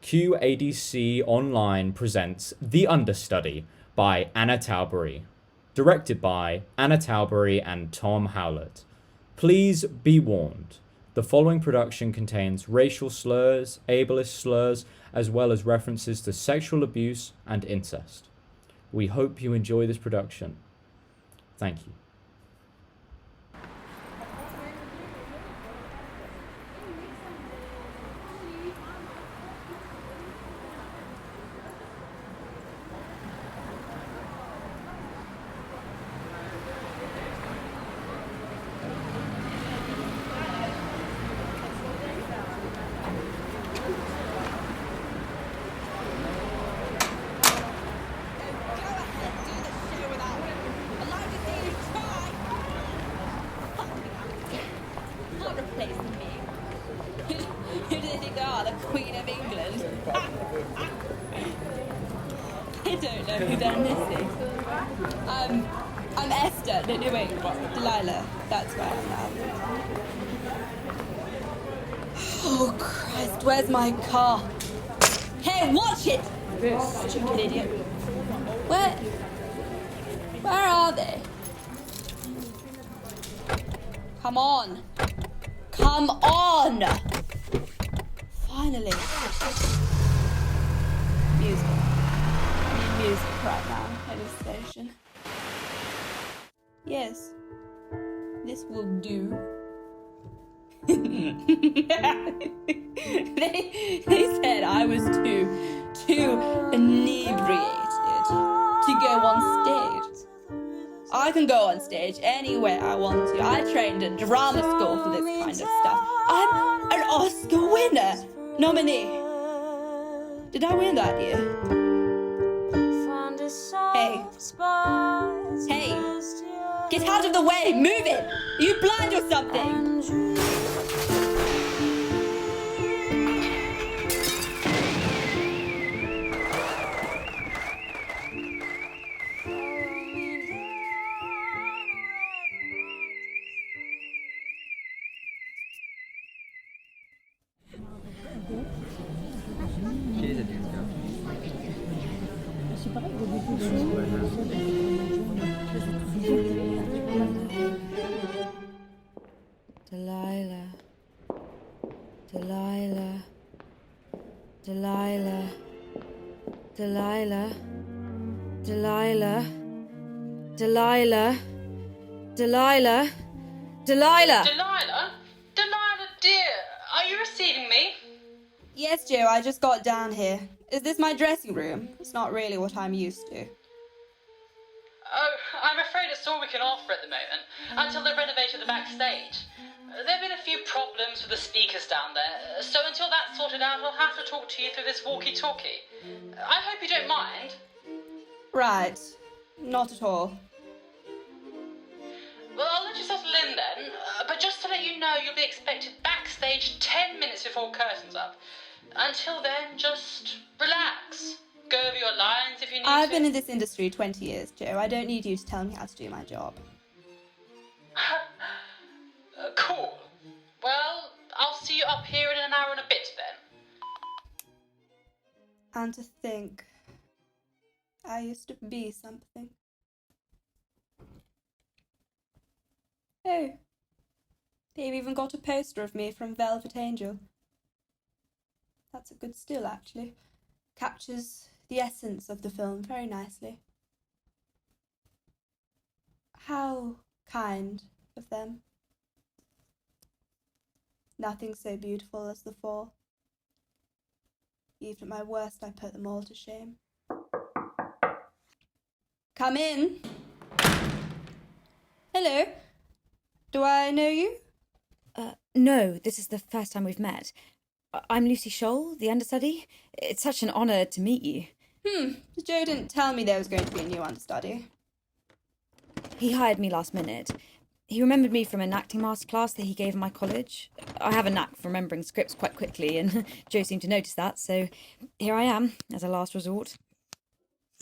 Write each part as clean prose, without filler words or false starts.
CUADC Online presents The Understudy by Anna Trowby, directed by Anna Trowby and Tom Howlett. Please be warned, the following production contains racial slurs, ableist slurs, as well as references to sexual abuse and incest. We hope you enjoy this production. Thank you. Delilah, that's where I'm now. Oh, Christ, where's my car? Hey, watch it! Stupid idiot. Where are they? Come on. Come on! Finally. Music. I need music right now at this station. Yes, this will do. they said I was too inebriated to go on stage. I can go on stage anywhere I want to. I trained at drama school for this kind of stuff. I'm an Oscar winner, nominee. Did I win that year? Hey. Get out of the way! Move it! Are you blind or something? Delilah, Delilah, Delilah, Delilah, Delilah, Delilah, Delilah, Delilah. Delilah? Delilah, dear, are you receiving me? Yes, Joe, I just got down here. Is this my dressing room? It's not really what I'm used to. Oh, I'm afraid it's all we can offer at the moment, until they've renovated the backstage. There have been a few problems with the speakers down there, so until that's sorted out, I'll have to talk to you through this walkie-talkie. I hope you don't mind. Right. Not at all. Well, I'll let you settle in then, but just to let you know, you'll be expected backstage 10 minutes before curtains up. Until then, just relax. Go over your lines if you need to. I've been in this industry 20 years, Joe. I don't need you to tell me how to do my job. Cool. Well, I'll see you up here in an hour and a bit then. And to think, I used to be something. Oh, they've even got a poster of me from Velvet Angel. That's a good still, actually. Captures the essence of the film very nicely. How kind of them. Nothing so beautiful as the four. Even at my worst, I put them all to shame. Come in. Hello. Do I know you? No, this is the first time we've met. I'm Lucy Scholl, the understudy. It's such an honour to meet you. Joe didn't tell me there was going to be a new understudy. He hired me last minute. He remembered me from an acting masterclass that he gave in my college. I have a knack for remembering scripts quite quickly, and Joe seemed to notice that, so here I am, as a last resort.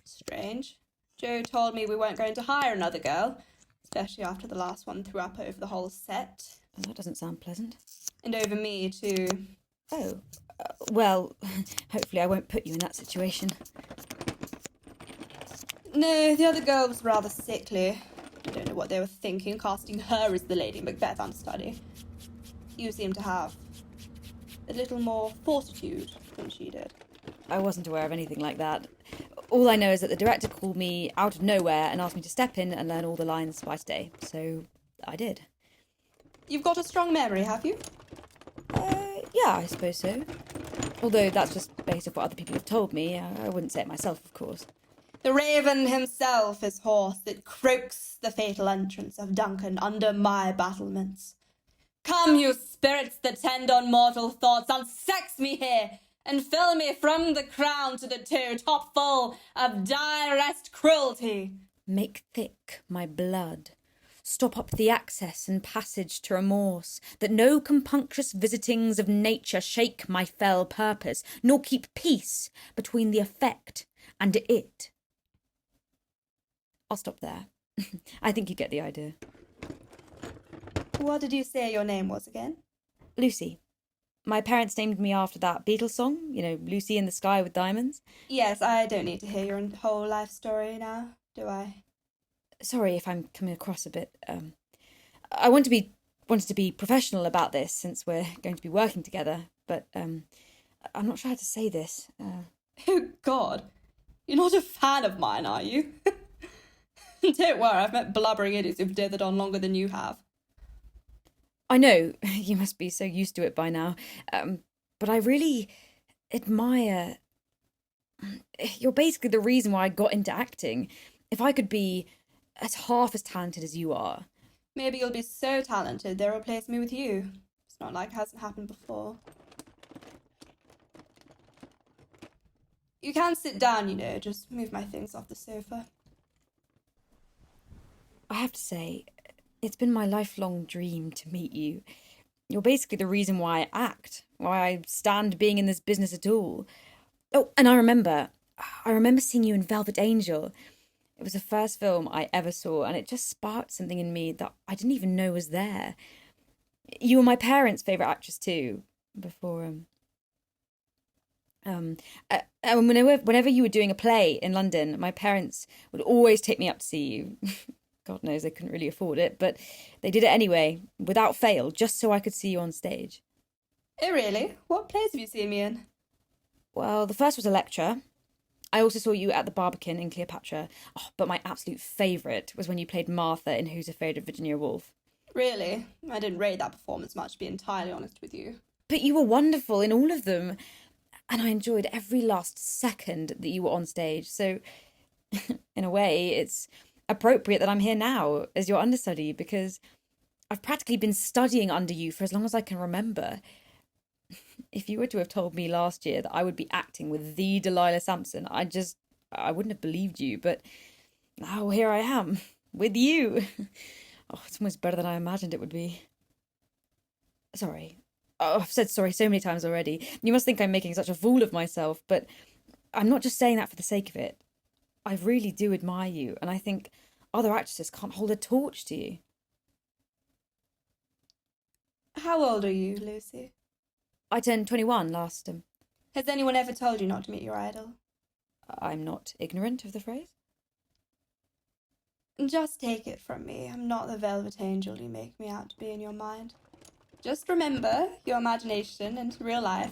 Strange. Joe told me we weren't going to hire another girl, especially after the last one threw up over the whole set. Well, that doesn't sound pleasant. And over me, too. Oh, Well, hopefully I won't put you in that situation. No, the other girl was rather sickly. I don't know what they were thinking, casting her as the Lady Macbeth understudy. You seem to have a little more fortitude than she did. I wasn't aware of anything like that. All I know is that the director called me out of nowhere and asked me to step in and learn all the lines twice a day. So I did. You've got a strong memory, have you? Yeah, I suppose so. Although that's just based off what other people have told me. I wouldn't say it myself, of course. The raven himself is hoarse that croaks the fatal entrance of Duncan under my battlements. Come, you spirits that tend on mortal thoughts, unsex me here, and fill me from the crown to the toe top full of direst cruelty. Make thick my blood. Stop up the access and passage to remorse, that no compunctious visitings of nature shake my fell purpose, nor keep peace between the effect and it. I'll stop there. I think you get the idea. What did you say your name was again? Lucy. My parents named me after that Beatles song, Lucy in the Sky with Diamonds. Yes, I don't need to hear your whole life story now, do I? Sorry if I'm coming across a bit. I wanted to be professional about this since we're going to be working together, but I'm not sure how to say this. Oh, God. You're not a fan of mine, are you? Don't worry, I've met blubbering idiots who've dithered on longer than you have. I know, you must be so used to it by now, but I really admire... You're basically the reason why I got into acting. If I could be as half as talented as you are. Maybe you'll be so talented they'll replace me with you. It's not like it hasn't happened before. You can sit down, just move my things off the sofa. I have to say, it's been my lifelong dream to meet you. You're basically the reason why I act, why I stand being in this business at all. Oh, and I remember seeing you in Velvet Angel. It was the first film I ever saw, and it just sparked something in me that I didn't even know was there. You were my parents' favourite actress too, before whenever you were doing a play in London, my parents would always take me up to see you. God knows they couldn't really afford it, but they did it anyway, without fail, just so I could see you on stage. Oh, really? What plays have you seen me in? Well, the first was Electra. I also saw you at the Barbican in Cleopatra. Oh, but my absolute favourite was when you played Martha in Who's Afraid of Virginia Woolf. Really? I didn't rate that performance much, to be entirely honest with you. But you were wonderful in all of them. And I enjoyed every last second that you were on stage. So, in a way, it's appropriate that I'm here now as your understudy, because I've practically been studying under you for as long as I can remember. If you were to have told me last year that I would be acting with the Delilah Samson, I wouldn't have believed you, but now here I am, with you. Oh, it's almost better than I imagined it would be. Sorry. Oh, I've said sorry so many times already. You must think I'm making such a fool of myself, but I'm not just saying that for the sake of it. I really do admire you, and I think other actresses can't hold a torch to you. How old are you, Lucy? I turned 21 last... Has anyone ever told you not to meet your idol? I'm not ignorant of the phrase. Just take it from me. I'm not the velvet angel you make me out to be in your mind. Just remember, your imagination and real life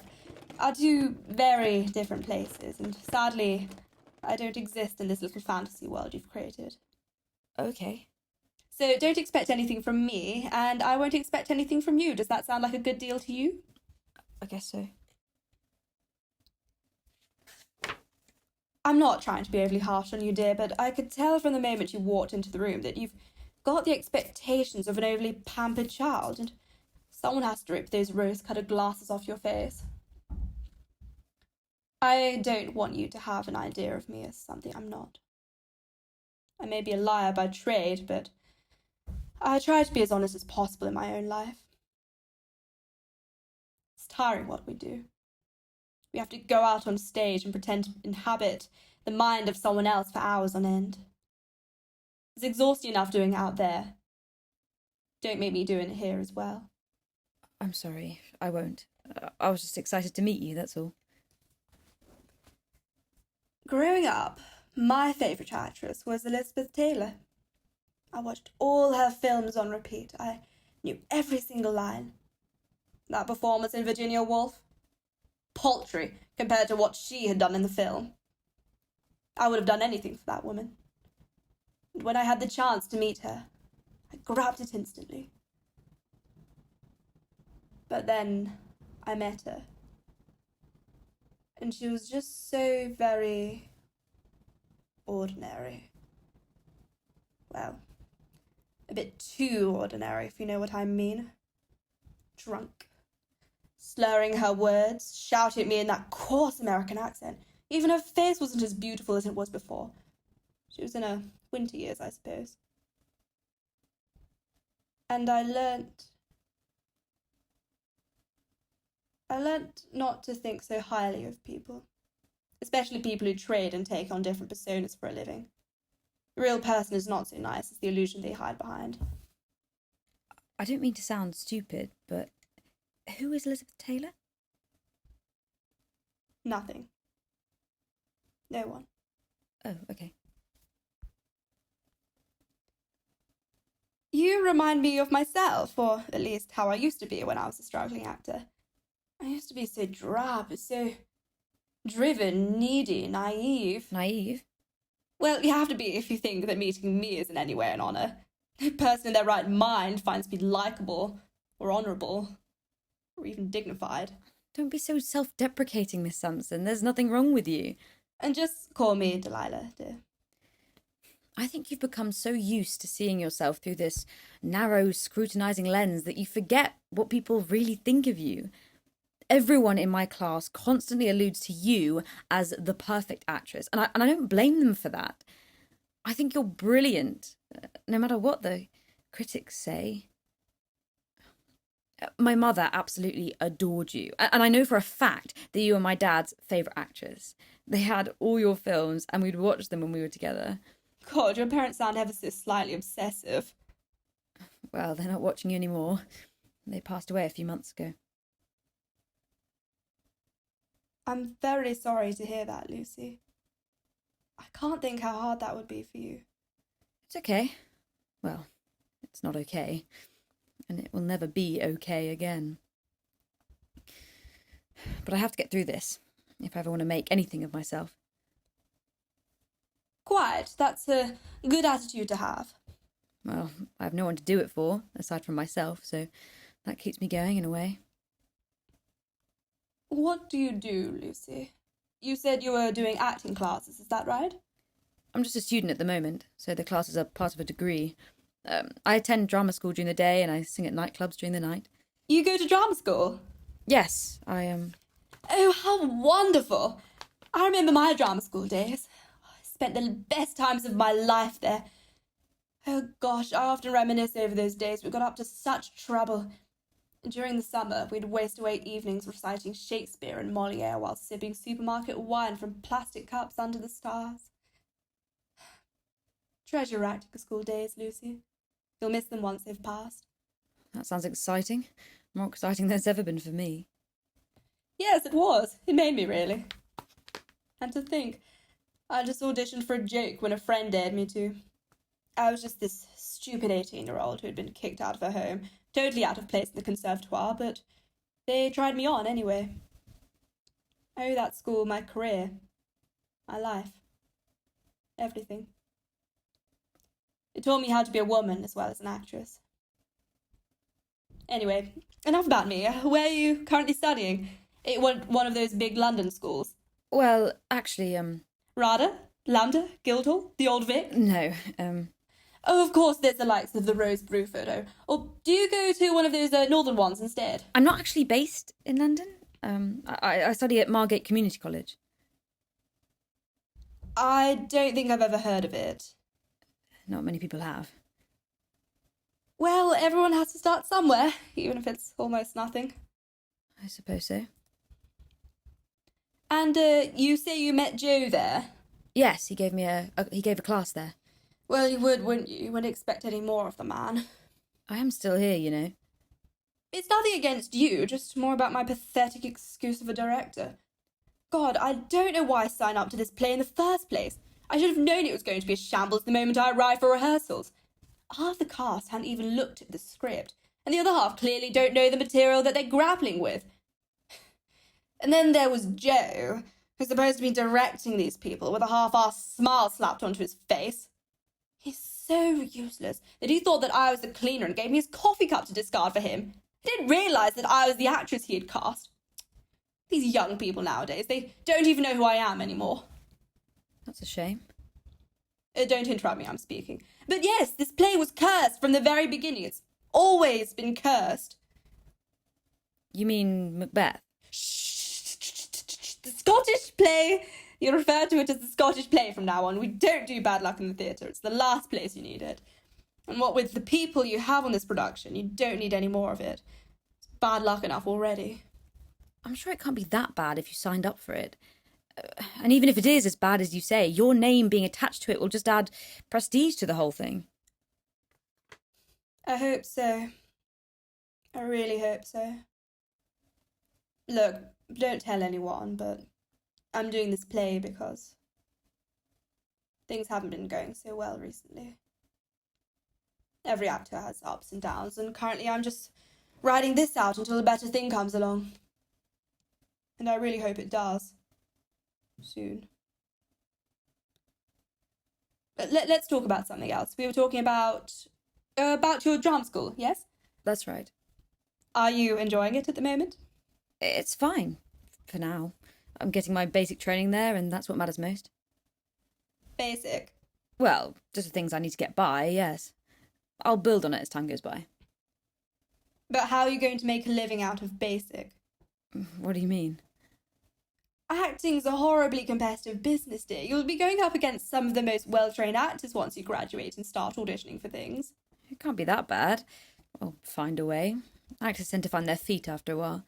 are two very different places, and sadly, I don't exist in this little fantasy world you've created. Okay. So don't expect anything from me, and I won't expect anything from you. Does that sound like a good deal to you? I guess so. I'm not trying to be overly harsh on you, dear, but I could tell from the moment you walked into the room that you've got the expectations of an overly pampered child, and someone has to rip those rose-coloured glasses off your face. I don't want you to have an idea of me as something I'm not. I may be a liar by trade, but I try to be as honest as possible in my own life. It's tiring what we do. We have to go out on stage and pretend to inhabit the mind of someone else for hours on end. It's exhausting enough doing it out there. Don't make me do it here as well. I'm sorry, I won't. I was just excited to meet you, that's all. Growing up, my favourite actress was Elizabeth Taylor. I watched all her films on repeat. I knew every single line. That performance in Virginia Woolf? Paltry compared to what she had done in the film. I would have done anything for that woman. And when I had the chance to meet her, I grabbed it instantly. But then I met her. And she was just so very ordinary. Well, a bit too ordinary, if you know what I mean. Drunk. Slurring her words, shouting at me in that coarse American accent. Even her face wasn't as beautiful as it was before. She was in her winter years, I suppose. And I learnt not to think so highly of people, especially people who trade and take on different personas for a living. The real person is not so nice as the illusion they hide behind. I don't mean to sound stupid, but who is Elizabeth Taylor? Nothing. No one. Oh, okay. You remind me of myself, or at least how I used to be when I was a struggling actor. I used to be so drab, so driven, needy, naive. Naive? Well, you have to be if you think that meeting me is in any way an honour. No person in their right mind finds me likeable, or honourable, or even dignified. Don't be so self-deprecating, Miss Samson. There's nothing wrong with you. And just call me Delilah, dear. I think you've become so used to seeing yourself through this narrow, scrutinising lens that you forget what people really think of you. Everyone in my class constantly alludes to you as the perfect actress, and I don't blame them for that. I think you're brilliant, no matter what the critics say. My mother absolutely adored you, and I know for a fact that you were my dad's favourite actress. They had all your films, and we'd watch them when we were together. God, your parents sound ever so slightly obsessive. Well, they're not watching you anymore. They passed away a few months ago. I'm very sorry to hear that, Lucy. I can't think how hard that would be for you. It's okay. Well, it's not okay. And it will never be okay again. But I have to get through this, if I ever want to make anything of myself. Quite. That's a good attitude to have. Well, I have no one to do it for, aside from myself, so that keeps me going in a way. What do you do, Lucy? You said you were doing acting classes, is that right? I'm just a student at the moment, so the classes are part of a degree. I attend drama school during the day and I sing at nightclubs during the night. You go to drama school? Yes, I am. Oh, how wonderful! I remember my drama school days. I spent the best times of my life there. Oh gosh, I often reminisce over those days. We got up to such trouble. During the summer, we'd waste away evenings reciting Shakespeare and Moliere while sipping supermarket wine from plastic cups under the stars. Treasure acting school days, Lucy. You'll miss them once they've passed. That sounds exciting. More exciting than it's ever been for me. Yes, it was. It made me, really. And to think, I just auditioned for a joke when a friend dared me to. I was just this stupid 18-year-old who had been kicked out of her home, totally out of place in the conservatoire, but they tried me on anyway. I owe that school my career, my life, everything. It taught me how to be a woman as well as an actress. Anyway, enough about me. Where are you currently studying? One of those big London schools. Well, actually, RADA? Lambda? Guildhall? The Old Vic? no, Oh, of course, there's the likes of the Rose Bruford. Or do you go to one of those northern ones instead? I'm not actually based in London. I study at Margate Community College. I don't think I've ever heard of it. Not many people have. Well, everyone has to start somewhere, even if it's almost nothing. I suppose so. And you say you met Joe there? Yes, he gave a class there. Well, you would, wouldn't you? You wouldn't expect any more of the man. I am still here, you know. It's nothing against you, just more about my pathetic excuse of a director. God, I don't know why I signed up to this play in the first place. I should have known it was going to be a shambles the moment I arrived for rehearsals. Half the cast hadn't even looked at the script, and the other half clearly don't know the material that they're grappling with. And then there was Joe, who's supposed to be directing these people with a half-assed smile slapped onto his face. He's so useless that he thought that I was the cleaner and gave me his coffee cup to discard for him. He didn't realise that I was the actress he had cast. These young people nowadays, they don't even know who I am anymore. That's a shame. Don't interrupt me, I'm speaking. But yes, this play was cursed from the very beginning. It's always been cursed. You mean Macbeth? Shh! The Scottish play! You refer to it as the Scottish play from now on. We don't do bad luck in the theatre. It's the last place you need it. And what with the people you have on this production, you don't need any more of it. It's bad luck enough already. I'm sure it can't be that bad if you signed up for it. And even if it is as bad as you say, your name being attached to it will just add prestige to the whole thing. I hope so. I really hope so. Look, don't tell anyone, but I'm doing this play because things haven't been going so well recently. Every actor has ups and downs, and currently I'm just riding this out until a better thing comes along. And I really hope it does. Soon. But let's talk about something else. We were talking about your drama school, yes? That's right. Are you enjoying it at the moment? It's fine, for now. I'm getting my basic training there, and that's what matters most. Basic? Well, just the things I need to get by, yes. I'll build on it as time goes by. But how are you going to make a living out of basic? What do you mean? Acting's a horribly competitive business, dear. You'll be going up against some of the most well-trained actors once you graduate and start auditioning for things. It can't be that bad. I'll find a way. Actors tend to find their feet after a while.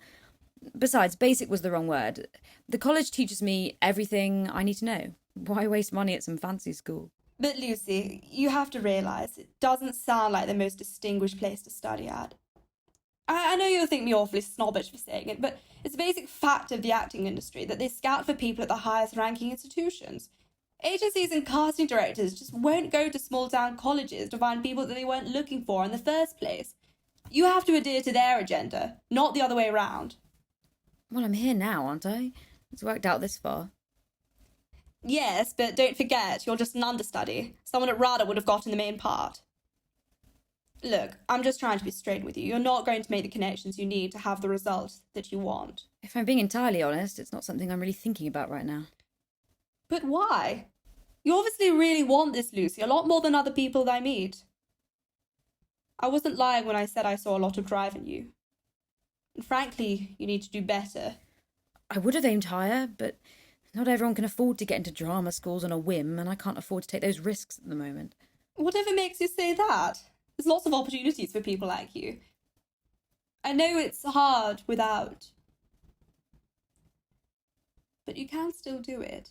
Besides, basic was the wrong word. The college teaches me everything I need to know. Why waste money at some fancy school? But Lucy, you have to realise it doesn't sound like the most distinguished place to study at. I know you'll think me awfully snobbish for saying it, but it's a basic fact of the acting industry that they scout for people at the highest ranking institutions. Agencies and casting directors just won't go to small town colleges to find people that they weren't looking for in the first place. You have to adhere to their agenda, not the other way around. Well, I'm here now, aren't I? It's worked out this far. Yes, but don't forget, you're just an understudy. Someone at RADA would have gotten the main part. Look, I'm just trying to be straight with you. You're not going to make the connections you need to have the results that you want. If I'm being entirely honest, it's not something I'm really thinking about right now. But why? You obviously really want this, Lucy, a lot more than other people that I meet. I wasn't lying when I said I saw a lot of drive in you. And frankly, you need to do better. I would have aimed higher, but not everyone can afford to get into drama schools on a whim, and I can't afford to take those risks at the moment. Whatever makes you say that? There's lots of opportunities for people like you. I know it's hard without, but you can still do it.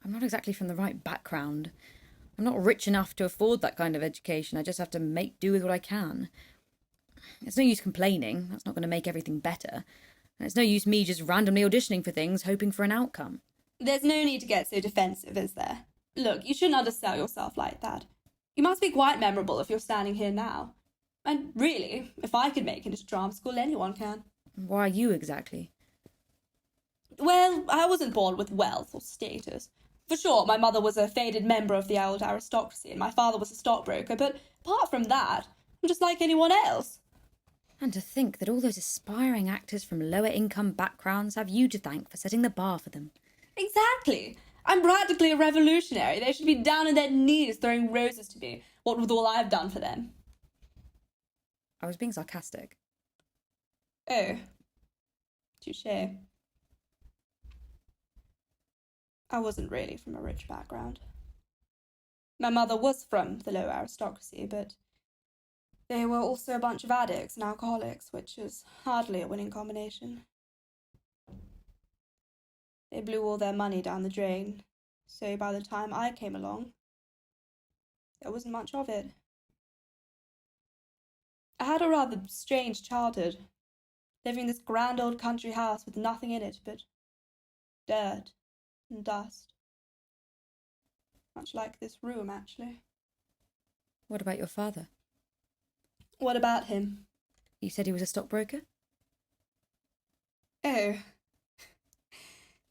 I'm not exactly from the right background. I'm not rich enough to afford that kind of education. I just have to make do with what I can. It's no use complaining. That's not going to make everything better. And it's no use me just randomly auditioning for things, hoping for an outcome. There's no need to get so defensive, is there? Look, you shouldn't undersell yourself like that. You must be quite memorable if you're standing here now. And really, if I could make it into drama school, anyone can. Why you exactly? Well, I wasn't born with wealth or status. For sure, my mother was a faded member of the old aristocracy, and my father was a stockbroker, but apart from that, I'm just like anyone else. And to think that all those aspiring actors from lower income backgrounds have you to thank for setting the bar for them. Exactly. I'm practically a revolutionary. They should be down on their knees throwing roses to me, what with all I've done for them. I was being sarcastic. Oh. Touché. I wasn't really from a rich background. My mother was from the low aristocracy, but they were also a bunch of addicts and alcoholics, which is hardly a winning combination. They blew all their money down the drain, so by the time I came along, there wasn't much of it. I had a rather strange childhood, living in this grand old country house with nothing in it but dirt and dust. Much like this room, actually. What about your father? What about him? You said he was a stockbroker? Oh.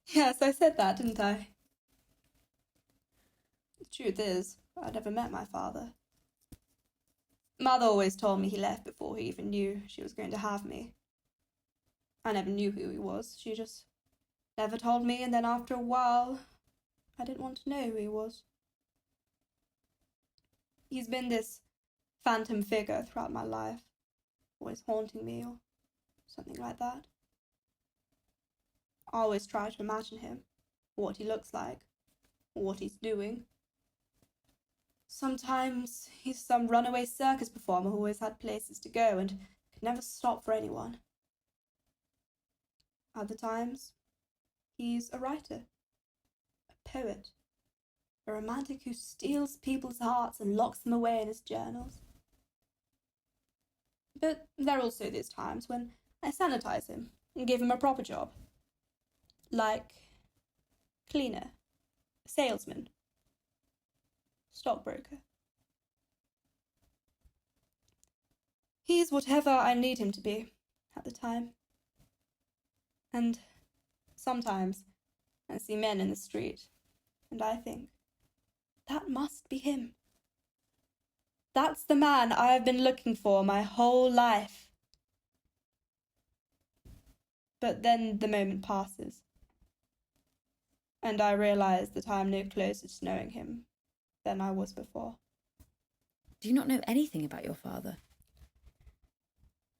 Yes, I said that, didn't I? The truth is, I never met my father. Mother always told me he left before he even knew she was going to have me. I never knew who he was. She just never told me, and then after a while, I didn't want to know who he was. He's been this phantom figure throughout my life, always haunting me or something like that. I always try to imagine him, what he looks like, what he's doing. Sometimes he's some runaway circus performer who always had places to go and could never stop for anyone. Other times, he's a writer, a poet, a romantic who steals people's hearts and locks them away in his journals. But there are also these times when I sanitize him and give him a proper job. Like cleaner, salesman, stockbroker. He's whatever I need him to be at the time. And sometimes I see men in the street, and I think, that must be him. That's the man I have been looking for my whole life. But then the moment passes, and I realize that I am no closer to knowing him than I was before. Do you not know anything about your father?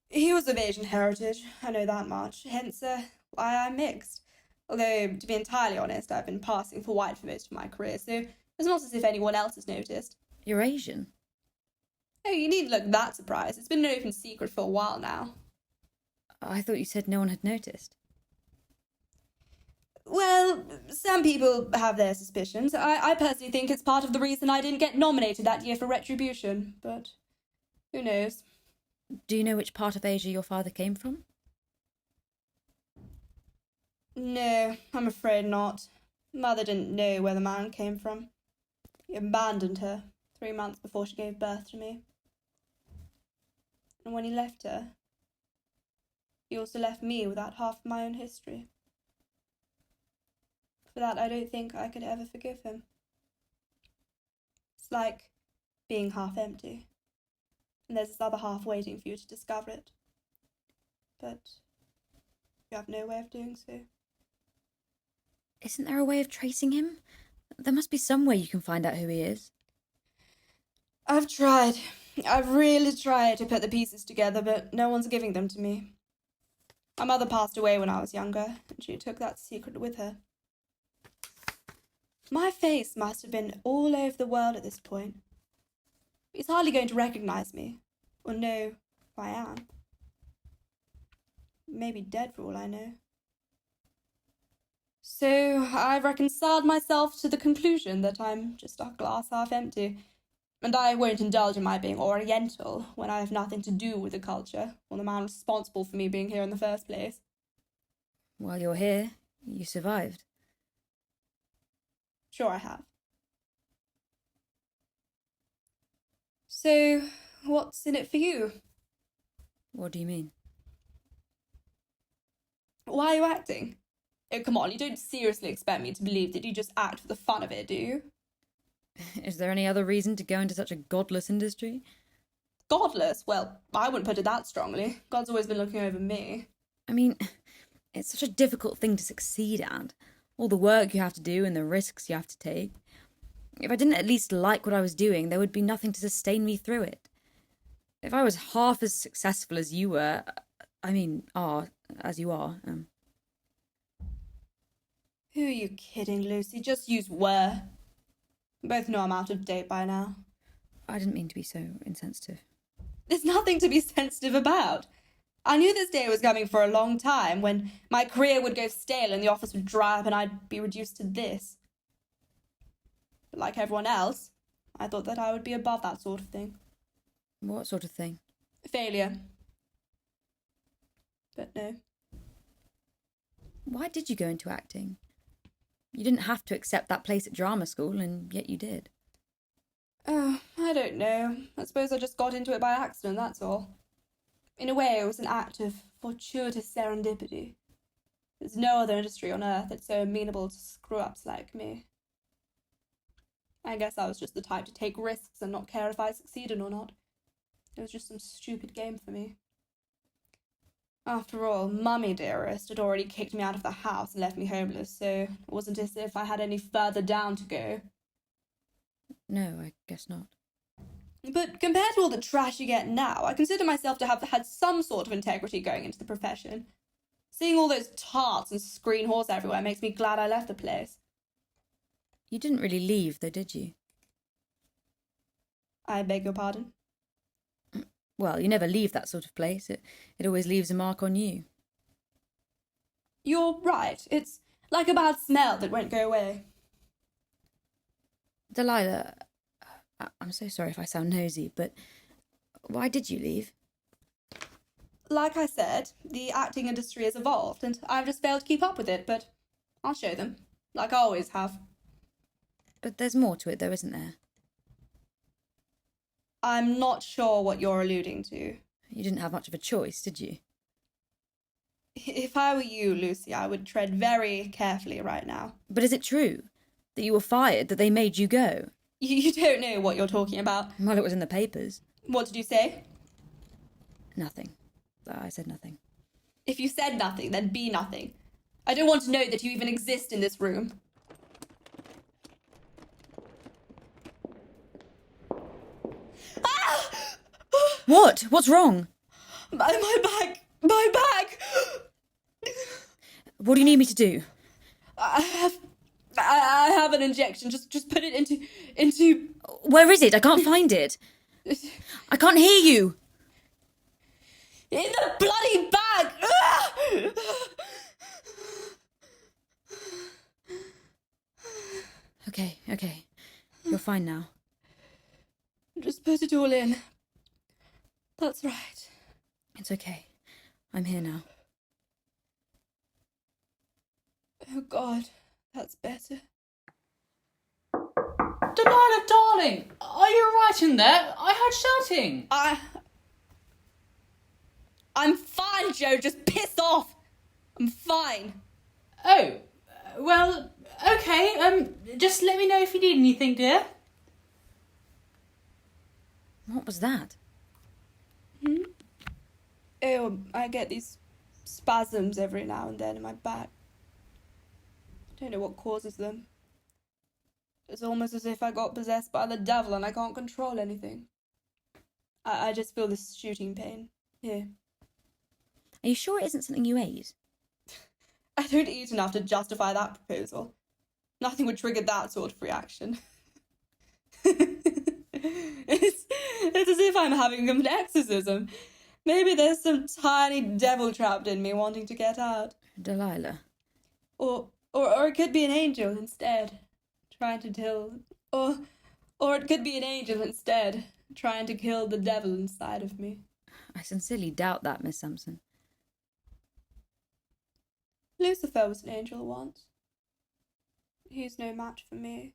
He was of Asian heritage, I know that much, hence why I'm mixed. Although, to be entirely honest, I've been passing for white for most of my career, so it's not as if anyone else has noticed. You're Asian? Oh, you needn't look that surprised. It's been an open secret for a while now. I thought you said no one had noticed. Well, some people have their suspicions. I personally think it's part of the reason I didn't get nominated that year for Retribution, but who knows? Do you know which part of Asia your father came from? No, I'm afraid not. Mother didn't know where the man came from. He abandoned her 3 months before she gave birth to me. And when he left her, he also left me without half of my own history. For that, I don't think I could ever forgive him. It's like being half empty, and there's this other half waiting for you to discover it. But you have no way of doing so. Isn't there a way of tracing him? There must be some way you can find out who he is. I've tried. I've really tried to put the pieces together, but no one's giving them to me. My mother passed away when I was younger, and she took that secret with her. My face must have been all over the world at this point. He's hardly going to recognize me, or know who I am. Maybe dead for all I know. So I've reconciled myself to the conclusion that I'm just a glass half empty, and I won't indulge in my being Oriental when I have nothing to do with the culture or the man responsible for me being here in the first place. While you're here, you survived. Sure I have. So, what's in it for you? What do you mean? Why are you acting? Oh, come on, you don't seriously expect me to believe that you just act for the fun of it, do you? Is there any other reason to go into such a godless industry? Godless? Well, I wouldn't put it that strongly. God's always been looking over me. I mean, it's such a difficult thing to succeed at. All the work you have to do and the risks you have to take. If I didn't at least like what I was doing, there would be nothing to sustain me through it. If I was half as successful as you were, as you are. Who are you kidding, Lucy? Just use were. We both know I'm out of date by now. I didn't mean to be so insensitive. There's nothing to be sensitive about. I knew this day was coming for a long time, when my career would go stale and the office would dry up and I'd be reduced to this. But like everyone else, I thought that I would be above that sort of thing. What sort of thing? Failure. But no. Why did you go into acting? You didn't have to accept that place at drama school, and yet you did. Oh, I don't know. I suppose I just got into it by accident, that's all. In a way, it was an act of fortuitous serendipity. There's no other industry on earth that's so amenable to screw-ups like me. I guess I was just the type to take risks and not care if I succeeded or not. It was just some stupid game for me. After all, Mummy Dearest had already kicked me out of the house and left me homeless, so it wasn't as if I had any further down to go. No, I guess not. But compared to all the trash you get now, I consider myself to have had some sort of integrity going into the profession. Seeing all those tarts and screen whores everywhere makes me glad I left the place. You didn't really leave, though, did you? I beg your pardon? Well, you never leave that sort of place. It always leaves a mark on you. You're right. It's like a bad smell that won't go away. Delilah, I'm so sorry if I sound nosy, but why did you leave? Like I said, the acting industry has evolved, and I've just failed to keep up with it, but I'll show them, like I always have. But there's more to it, though, isn't there? I'm not sure what you're alluding to. You didn't have much of a choice, did you? If I were you, Lucy, I would tread very carefully right now. But is it true that you were fired, that they made you go? You don't know what you're talking about. Well, it was in the papers. What did you say? Nothing. I said nothing. If you said nothing, then be nothing. I don't want to know that you even exist in this room. Ah! What? What's wrong? My bag! My bag! What do you need me to do? I have an injection. Just put it into. Where is it? I can't find it. I can't hear you. In the bloody bag! Ah! Okay. You're fine now. Just put it all in. That's right. It's okay. I'm here now. Oh, God. That's better. Delilah, darling, are you right in there? I heard shouting. I'm fine, Joe. Just piss off. I'm fine. Oh, well, okay. Just let me know if you need anything, dear. What was that? Oh, I get these spasms every now and then in my back. I don't know what causes them. It's almost as if I got possessed by the devil and I can't control anything. I just feel this shooting pain here. Are you sure it isn't something you ate? I don't eat enough to justify that proposal. Nothing would trigger that sort of reaction. It's as if I'm having an exorcism. Maybe there's some tiny devil trapped in me wanting to get out. Delilah. Or it could be an angel instead, trying to kill. Or it could be an angel instead, trying to kill the devil inside of me. I sincerely doubt that, Miss Samson. Lucifer was an angel once. He's no match for me.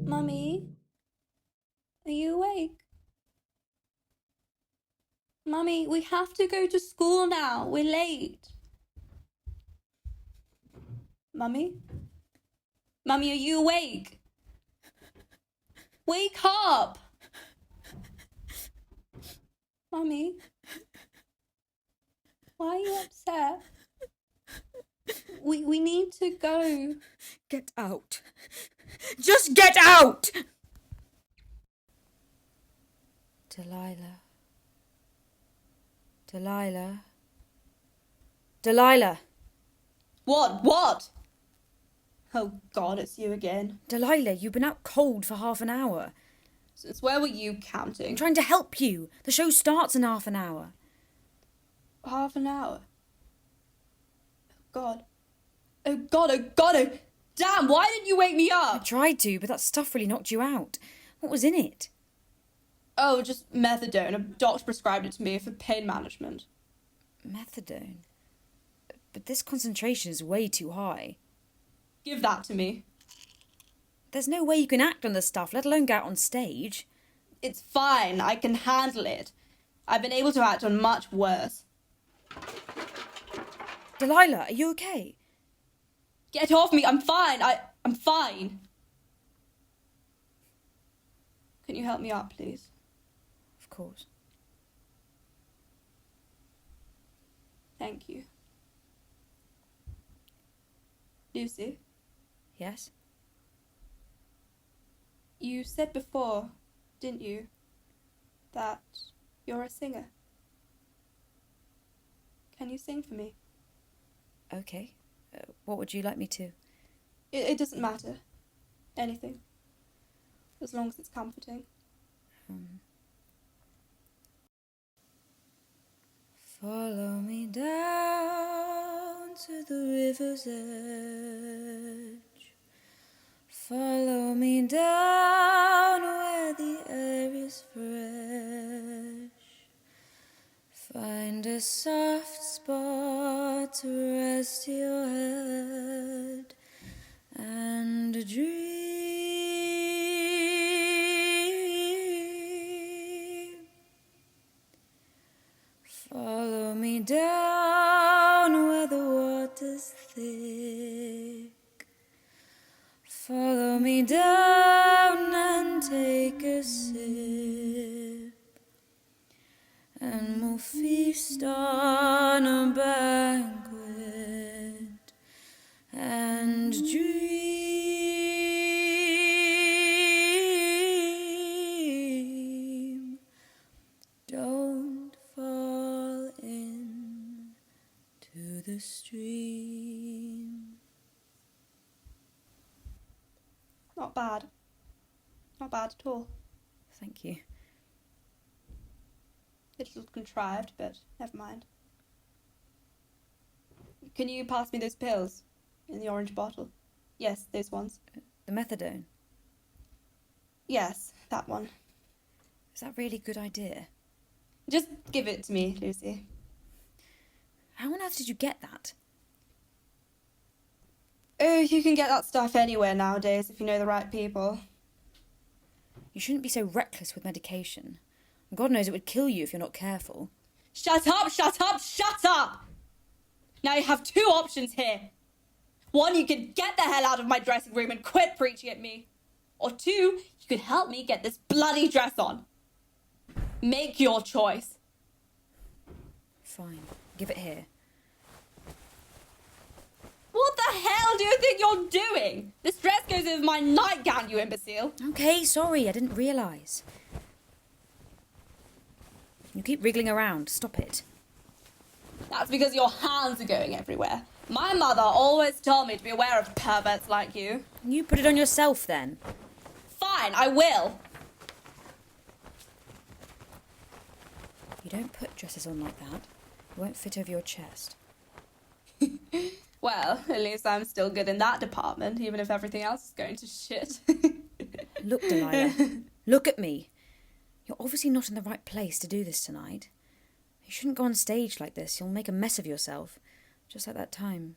Mummy? Are you awake? Mummy, we have to go to school now. We're late. Mummy? Mummy, are you awake? Wake up! Mummy? Why are you upset? We need to go. Get out. Just get out! Delilah. Delilah. Delilah. What? Oh, God, it's you again. Delilah, you've been out cold for half an hour. Since where were you counting? I'm trying to help you. The show starts in half an hour. Half an hour? Oh, God. Oh, God, oh, God, oh! Damn, why didn't you wake me I up? tried to, but that stuff really knocked you out. What was in it? Oh, just methadone. A doctor prescribed it to me for pain management. Methadone. But this concentration is way too high. Give that to me. There's no way you can act on this stuff, let alone go out on stage. It's fine. I can handle it. I've been able to act on much worse. Delilah, are you okay? Get off me. I'm fine. I'm fine. Can you help me up, please? Of course. Thank you. Lucy, Yes? you said before, didn't you, that you're a singer? Can you sing for me? Okay. What would you like me to? It doesn't matter. Anything. As long as it's comforting. Follow me down to the river's edge. Follow me down where the air is fresh. Find a soft spot to rest your head and dream. Follow me down where the water's thick. Follow me down and take a sip, and we'll feast on a banquet and dream. Don't fall into the stream. Not bad. Not bad at all. Thank you. A little contrived, but never mind. Can you pass me those pills in the orange bottle? Yes, those ones. The methadone. Yes, that one. Is that really a good idea? Just give it to me, Lucy. How on earth did you get that? Oh, you can get that stuff anywhere nowadays if you know the right people. You shouldn't be so reckless with medication. God knows it would kill you if you're not careful. Shut up, shut up, shut up! Now you have two options here. One, you could get the hell out of my dressing room and quit preaching at me. Or two, you could help me get this bloody dress on. Make your choice. Fine. Give it here. What the hell do you think you're doing? This dress goes over my nightgown, you imbecile. Okay, sorry, I didn't realise. You keep wriggling around. Stop it. That's because your hands are going everywhere. My mother always told me to be aware of perverts like you. You put it on yourself then. Fine, I will. You don't put dresses on like that. It won't fit over your chest. Well, at least I'm still good in that department, even if everything else is going to shit. Look, Delilah. Look at me. You're obviously not in the right place to do this tonight. You shouldn't go on stage like this. You'll make a mess of yourself. Just like that time.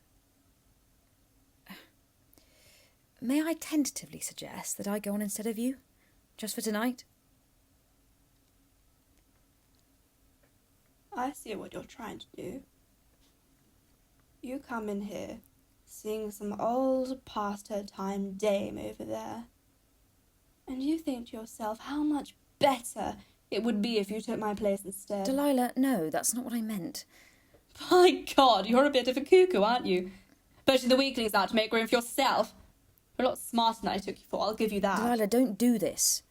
May I tentatively suggest that I go on instead of you? Just for tonight? I see what you're trying to do. You come in here, seeing some old past her time dame over there, and you think to yourself how much better it would be if you took my place instead. Delilah, no, that's not what I meant. My God, you're a bit of a cuckoo, aren't you? Pushing the weaklings out to make room for yourself. You're a lot smarter than I took you for, I'll give you that. Delilah, don't do this.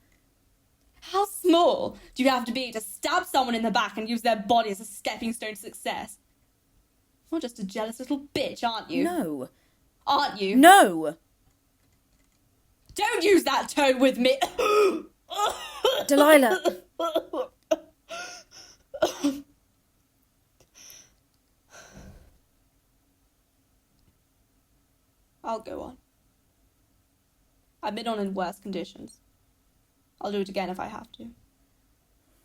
How small do you have to be to stab someone in the back and use their body as a stepping stone to success? You're just a jealous little bitch, aren't you? No. Aren't you? No! Don't use that tone with me! Delilah! I'll go on. I've been on in worse conditions. I'll do it again if I have to.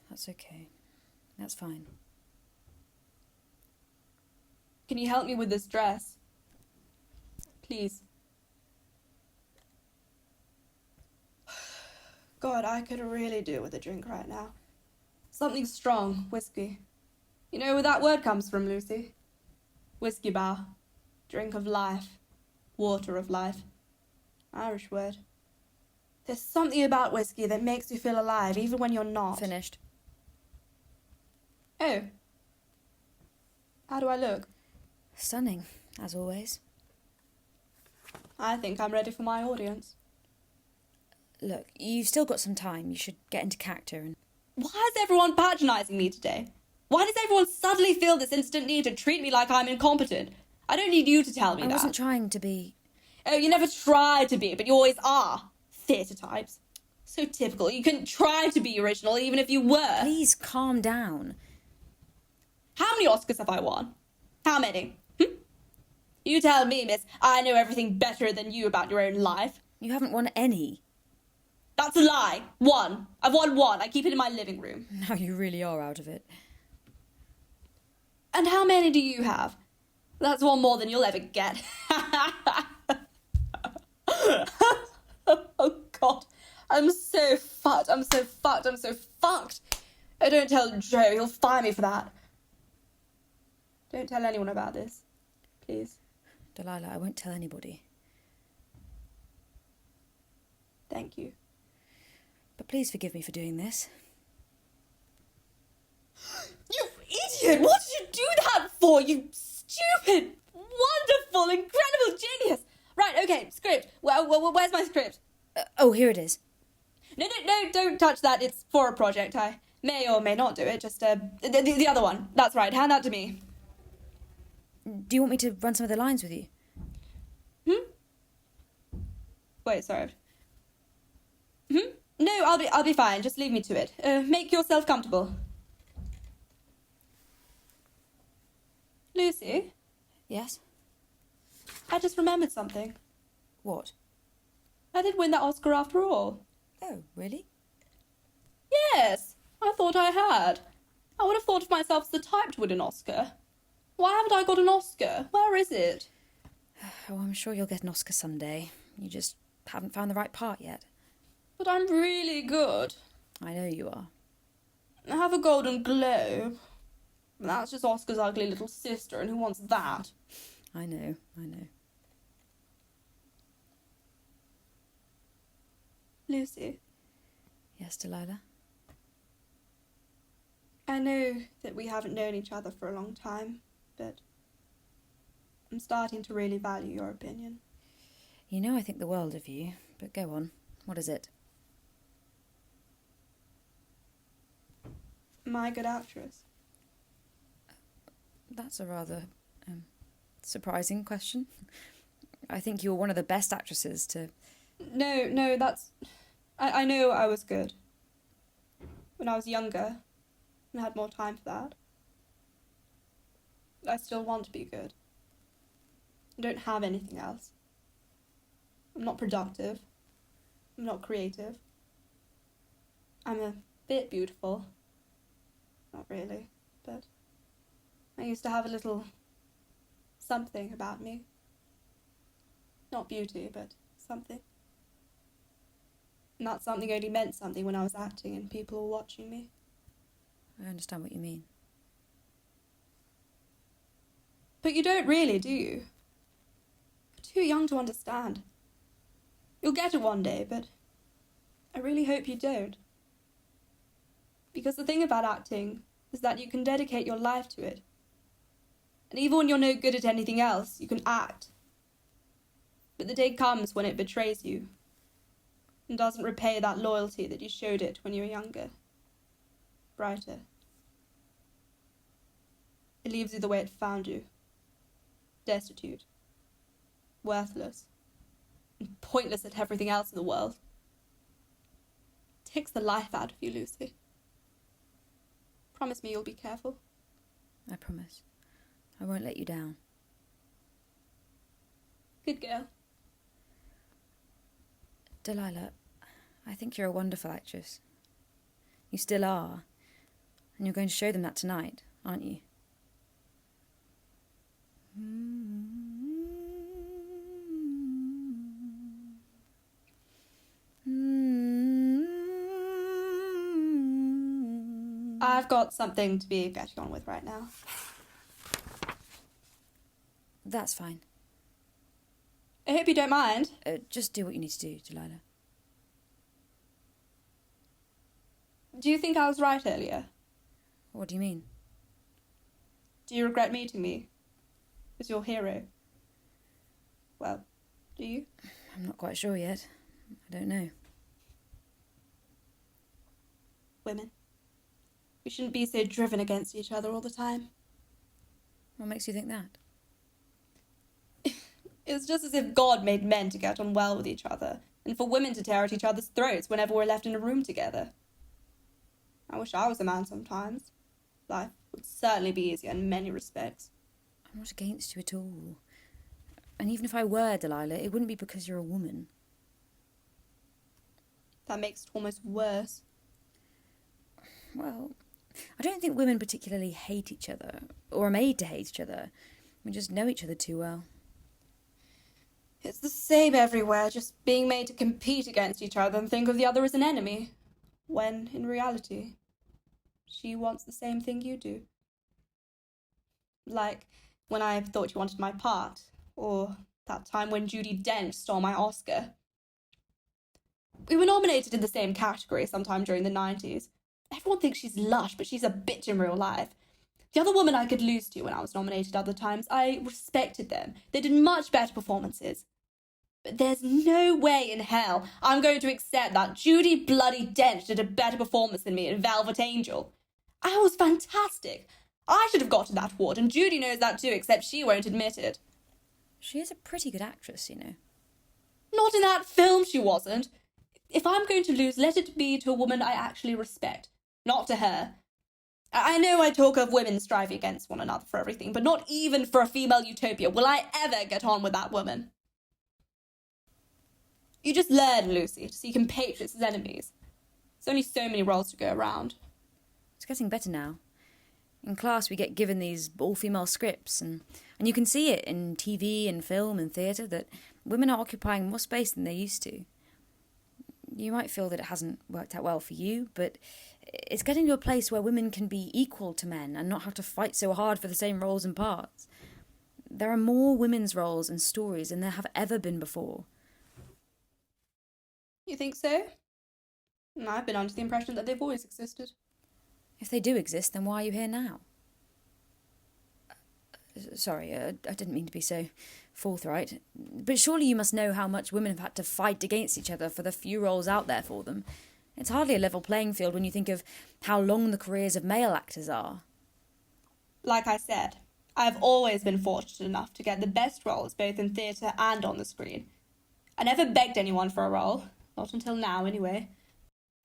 That's okay. That's fine. Can you help me with this dress? Please. God, I could really do with a drink right now. Something strong, whiskey. You know where that word comes from, Lucy? Whiskey bar. Drink of life. Water of life. Irish word. There's something about whiskey that makes you feel alive, even when you're not. Finished. Oh. How do I look? Stunning, as always. I think I'm ready for my audience. Look, you've still got some time. You should get into character and... Why is everyone patronising me today? Why does everyone suddenly feel this instant need to treat me like I'm incompetent? I don't need you to tell me I that. wasn't trying to be... Oh, you never try to be, but you always are. Theatre types. So typical. You couldn't try to be original even if you were. Please calm down. How many Oscars have I won? How many? You tell me, miss. I know everything better than you about your own life. You haven't won any. That's a lie. One. I've won one. I keep it in my living room. Now you really are out of it. And how many do you have? That's one more than you'll ever get. Oh, God. I'm so fucked. I'm so fucked. I'm so fucked. Oh, don't tell Joe. He'll fire me for that. Don't tell anyone about this. Please. Delilah, I won't tell anybody. Thank you. But please forgive me for doing this. You idiot! What did you do that for, you stupid, wonderful, incredible genius? Right, okay, script. Where's my script? Oh, here it is. No, don't touch that. It's for a project. I may or may not do it. Just, the other one. That's right. Hand that to me. Do you want me to run some of the lines with you? Wait, sorry. No, I'll be fine. Just leave me to it. Make yourself comfortable. Lucy, Yes? I just remembered something. What? I did win that Oscar after all. Oh, really? Yes, I thought I had. I would have thought of myself as the type to win an Oscar. Why haven't I got an Oscar? Where is it? Oh, I'm sure you'll get an Oscar someday. You just haven't found the right part yet. But I'm really good. I know you are. I have a Golden Globe. That's just Oscar's ugly little sister, and who wants that? I know. Lucy, Yes, Delilah? I know that we haven't known each other for a long time, but I'm starting to really value your opinion. You know I think the world of you, but go on. What is it? Am I a good actress? That's a rather surprising question. I think you're one of the best actresses to... No, that's... I know I was good. When I was younger, and had more time for that. But I still want to be good. I don't have anything else. I'm not productive. I'm not creative. I'm a bit beautiful. Not really, but I used to have a little something about me. Not beauty, but something. And that something only meant something when I was acting and people were watching me. I understand what you mean. But you don't really, do you? You're too young to understand. You'll get it one day, but I really hope you don't. Because the thing about acting is that you can dedicate your life to it. And even when you're no good at anything else, you can act. But the day comes when it betrays you and doesn't repay that loyalty that you showed it when you were younger, brighter. It leaves you the way it found you, destitute, worthless, and pointless at everything else in the world. It takes the life out of you, Lucy. Promise me you'll be careful. I promise. I won't let you down. Good girl. Delilah, I think you're a wonderful actress. You still are. And you're going to show them that tonight, aren't you? I've got something to be getting on with right now. That's fine. I hope you don't mind. Just do what you need to do, Delilah. Do you think I was right earlier? What do you mean? Do you regret meeting me as your hero? Well, do you? I'm not quite sure yet. I don't know. Women. We shouldn't be so driven against each other all the time. What makes you think that? It's just as if God made men to get on well with each other, and for women to tear at each other's throats whenever we're left in a room together. I wish I was a man sometimes. Life would certainly be easier in many respects. I'm not against you at all. And even if I were, Delilah, it wouldn't be because you're a woman. That makes it almost worse. Well, I don't think women particularly hate each other, or are made to hate each other. We just know each other too well. It's the same everywhere, just being made to compete against each other and think of the other as an enemy, when, in reality, she wants the same thing you do. Like when I thought you wanted my part, or that time when Judi Dench stole my Oscar. We were nominated in the same category sometime during the 90s. Everyone thinks she's lush, but she's a bitch in real life. The other woman I could lose to when I was nominated other times, I respected them. They did much better performances. But there's no way in hell I'm going to accept that Judi bloody Dench did a better performance than me in Velvet Angel. I was fantastic. I should have gotten that award, and Judi knows that too, except she won't admit it. She is a pretty good actress, you know. Not in that film, she wasn't. If I'm going to lose, let it be to a woman I actually respect, not to her. I know I talk of women striving against one another for everything, but not even for a female utopia will I ever get on with that woman. You just learn, Lucy, to see compatriots as enemies. There's only so many roles to go around. It's getting better now. In class, we get given these all-female scripts, and you can see it in TV and film and theatre that women are occupying more space than they used to. You might feel that it hasn't worked out well for you, but it's getting to a place where women can be equal to men and not have to fight so hard for the same roles and parts. There are more women's roles and stories than there have ever been before. You think so? I've been under the impression that they've always existed. If they do exist, then why are you here now? Sorry, I didn't mean to be so forthright. But surely you must know how much women have had to fight against each other for the few roles out there for them. It's hardly a level playing field when you think of how long the careers of male actors are. Like I said, I've always been fortunate enough to get the best roles both in theatre and on the screen. I never begged anyone for a role, not until now anyway.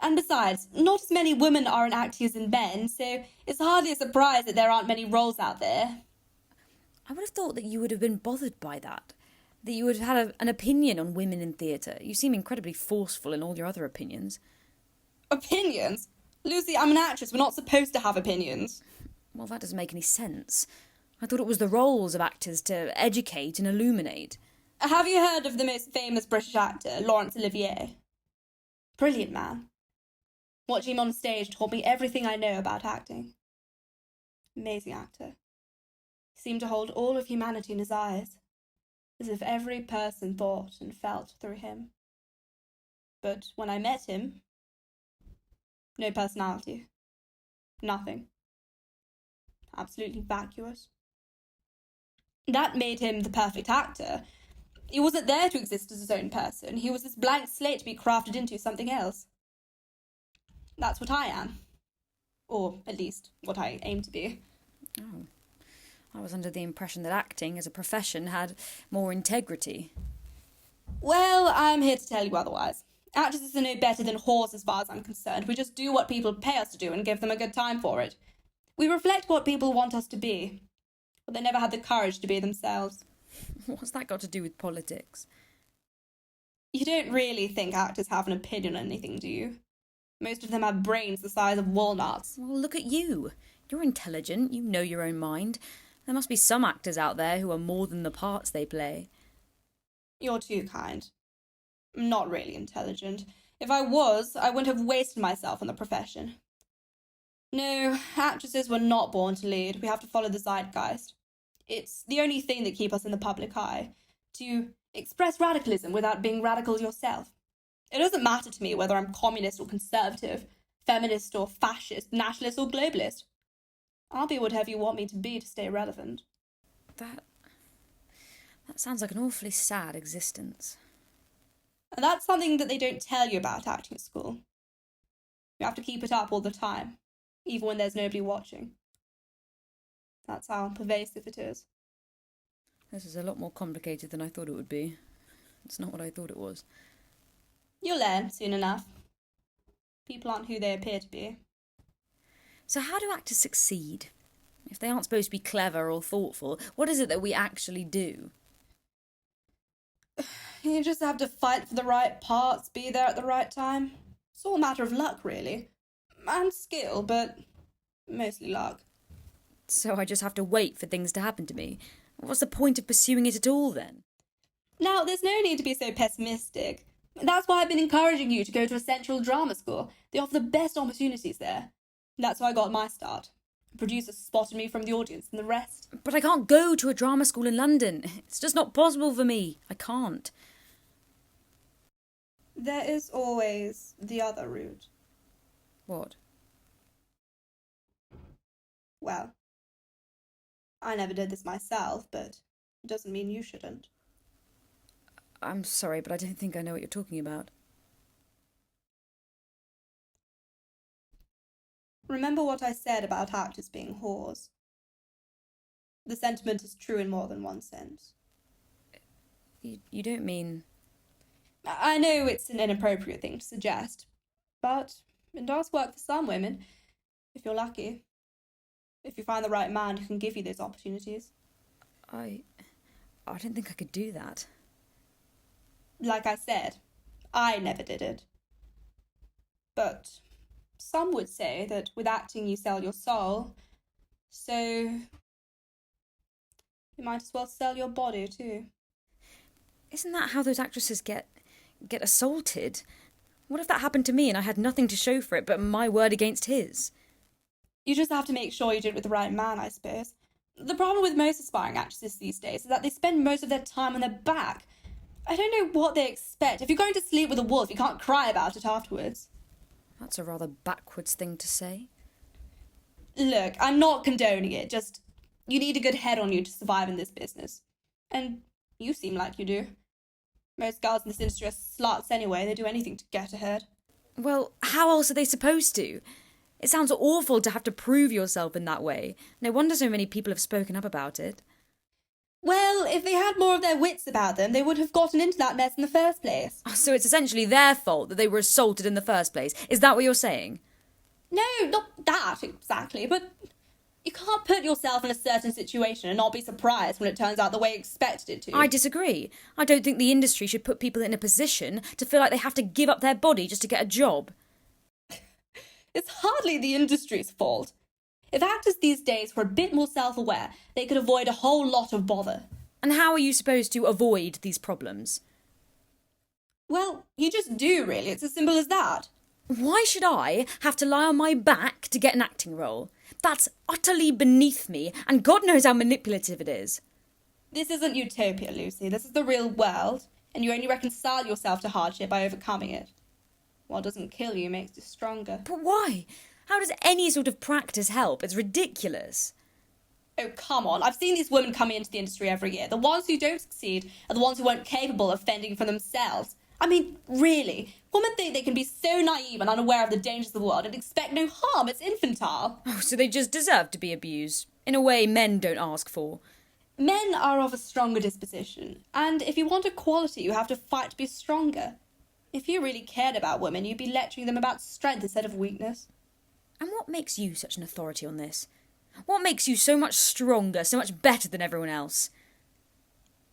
And besides, not as many women are in acting as in men, so it's hardly a surprise that there aren't many roles out there. I would have thought that you would have been bothered by that you would have had an opinion on women in theatre. You seem incredibly forceful in all your other opinions. Opinions? Lucy, I'm an actress. We're not supposed to have opinions. Well, that doesn't make any sense. I thought it was the roles of actors to educate and illuminate. Have you heard of the most famous British actor, Laurence Olivier? Brilliant man. Watching him on stage taught me everything I know about acting. Amazing actor. He seemed to hold all of humanity in his eyes, as if every person thought and felt through him. But when I met him, no personality. Nothing. Absolutely vacuous. That made him the perfect actor. He wasn't there to exist as his own person. He was this blank slate to be crafted into something else. That's what I am. Or, at least, what I aim to be. Oh. I was under the impression that acting as a profession had more integrity. Well, I'm here to tell you otherwise. Actresses are no better than whores as far as I'm concerned. We just do what people pay us to do and give them a good time for it. We reflect what people want us to be. But they never had the courage to be themselves. What's that got to do with politics? You don't really think actors have an opinion on anything, do you? Most of them have brains the size of walnuts. Well, look at you. You're intelligent, you know your own mind. There must be some actors out there who are more than the parts they play. You're too kind. I'm not really intelligent. If I was, I wouldn't have wasted myself on the profession. No, actresses were not born to lead. We have to follow the zeitgeist. It's the only thing that keeps us in the public eye. To express radicalism without being radical yourself. It doesn't matter to me whether I'm communist or conservative, feminist or fascist, nationalist or globalist. I'll be whatever you want me to be to stay relevant. That sounds like an awfully sad existence. And that's something that they don't tell you about acting at school. You have to keep it up all the time, even when there's nobody watching. That's how pervasive it is. This is a lot more complicated than I thought it would be. It's not what I thought it was. You'll learn soon enough. People aren't who they appear to be. So how do actors succeed? If they aren't supposed to be clever or thoughtful, what is it that we actually do? You just have to fight for the right parts, be there at the right time. It's all a matter of luck, really. And skill, but mostly luck. So I just have to wait for things to happen to me? What's the point of pursuing it at all, then? Now, there's no need to be so pessimistic. That's why I've been encouraging you to go to a central drama school. They offer the best opportunities there. That's how I got my start. A producer spotted me from the audience and the rest. But I can't go to a drama school in London. It's just not possible for me. I can't. There is always the other route. What? Well, I never did this myself, but it doesn't mean you shouldn't. I'm sorry, but I don't think I know what you're talking about. Remember what I said about actors being whores? The sentiment is true in more than one sense. You don't mean... I know it's an inappropriate thing to suggest, but it does work for some women, if you're lucky. If you find the right man who can give you those opportunities. I don't think I could do that. Like I said, I never did it. But some would say that with acting you sell your soul, so you might as well sell your body too. Isn't that how those actresses get assaulted? What if that happened to me and I had nothing to show for it but my word against his? You just have to make sure you do it with the right man, I suppose. The problem with most aspiring actresses these days is that they spend most of their time on their back. I don't know what they expect. If you're going to sleep with a wolf, you can't cry about it afterwards. That's a rather backwards thing to say. Look, I'm not condoning it, just you need a good head on you to survive in this business. And you seem like you do. Most girls in this industry are sluts anyway, they do anything to get ahead. Well, how else are they supposed to? It sounds awful to have to prove yourself in that way. No wonder so many people have spoken up about it. Well, if they had more of their wits about them, they would have gotten into that mess in the first place. So it's essentially their fault that they were assaulted in the first place. Is that what you're saying? No, not that exactly, but you can't put yourself in a certain situation and not be surprised when it turns out the way you expected it to. I disagree. I don't think the industry should put people in a position to feel like they have to give up their body just to get a job. It's hardly the industry's fault. If actors these days were a bit more self-aware, they could avoid a whole lot of bother. And how are you supposed to avoid these problems? Well, you just do, really. It's as simple as that. Why should I have to lie on my back to get an acting role? That's utterly beneath me, and God knows how manipulative it is. This isn't utopia, Lucy. This is the real world, and you only reconcile yourself to hardship by overcoming it. What doesn't kill you makes you stronger. But why? How does any sort of practice help? It's ridiculous. Oh, come on. I've seen these women coming into the industry every year. The ones who don't succeed are the ones who weren't capable of fending for themselves. I mean, really. Women think they can be so naive and unaware of the dangers of the world and expect no harm. It's infantile. Oh, so they just deserve to be abused. In a way men don't ask for. Men are of a stronger disposition, and if you want equality, you have to fight to be stronger. If you really cared about women, you'd be lecturing them about strength instead of weakness. And what makes you such an authority on this? What makes you so much stronger, so much better than everyone else?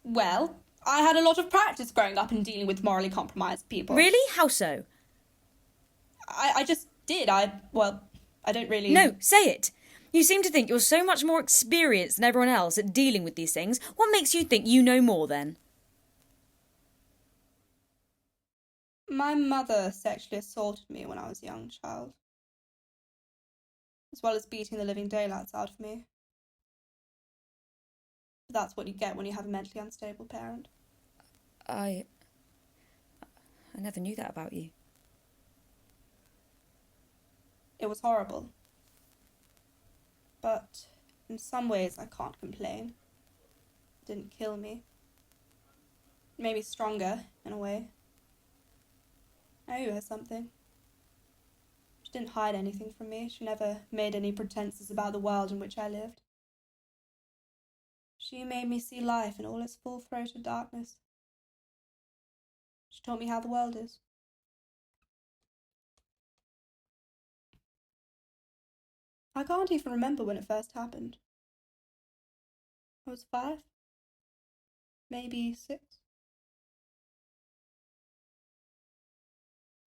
Well, I had a lot of practice growing up in dealing with morally compromised people. Really? How so? I just did. I don't really... No, say it. You seem to think you're so much more experienced than everyone else at dealing with these things. What makes you think you know more then? My mother sexually assaulted me when I was a young child, as well as beating the living daylights out of me. But that's what you get when you have a mentally unstable parent. I never knew that about you. It was horrible. But in some ways I can't complain. It didn't kill me. It made me stronger, in a way. I owe her something. She didn't hide anything from me. She never made any pretenses about the world in which I lived. She made me see life in all its full-throated darkness. She taught me how the world is. I can't even remember when it first happened. I was 5, maybe 6.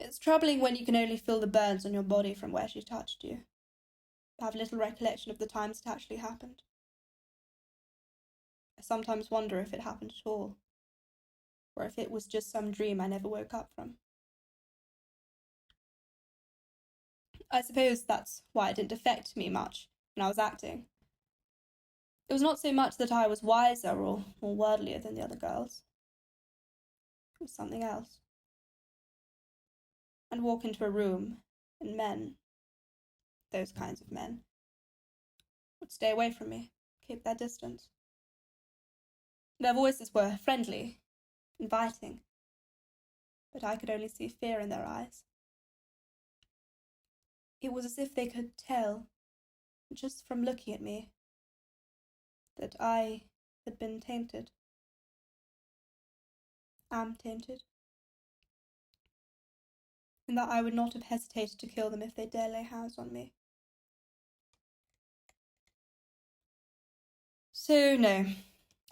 It's troubling when you can only feel the burns on your body from where she touched you. I have little recollection of the times it actually happened. I sometimes wonder if it happened at all, or if it was just some dream I never woke up from. I suppose that's why it didn't affect me much when I was acting. It was not so much that I was wiser or more worldlier than the other girls. It was something else. I'd walk into a room, and men, those kinds of men, would stay away from me, keep their distance. Their voices were friendly, inviting, but I could only see fear in their eyes. It was as if they could tell, just from looking at me, that I had been tainted. Am tainted. And that I would not have hesitated to kill them if they dare lay hands on me. So, no,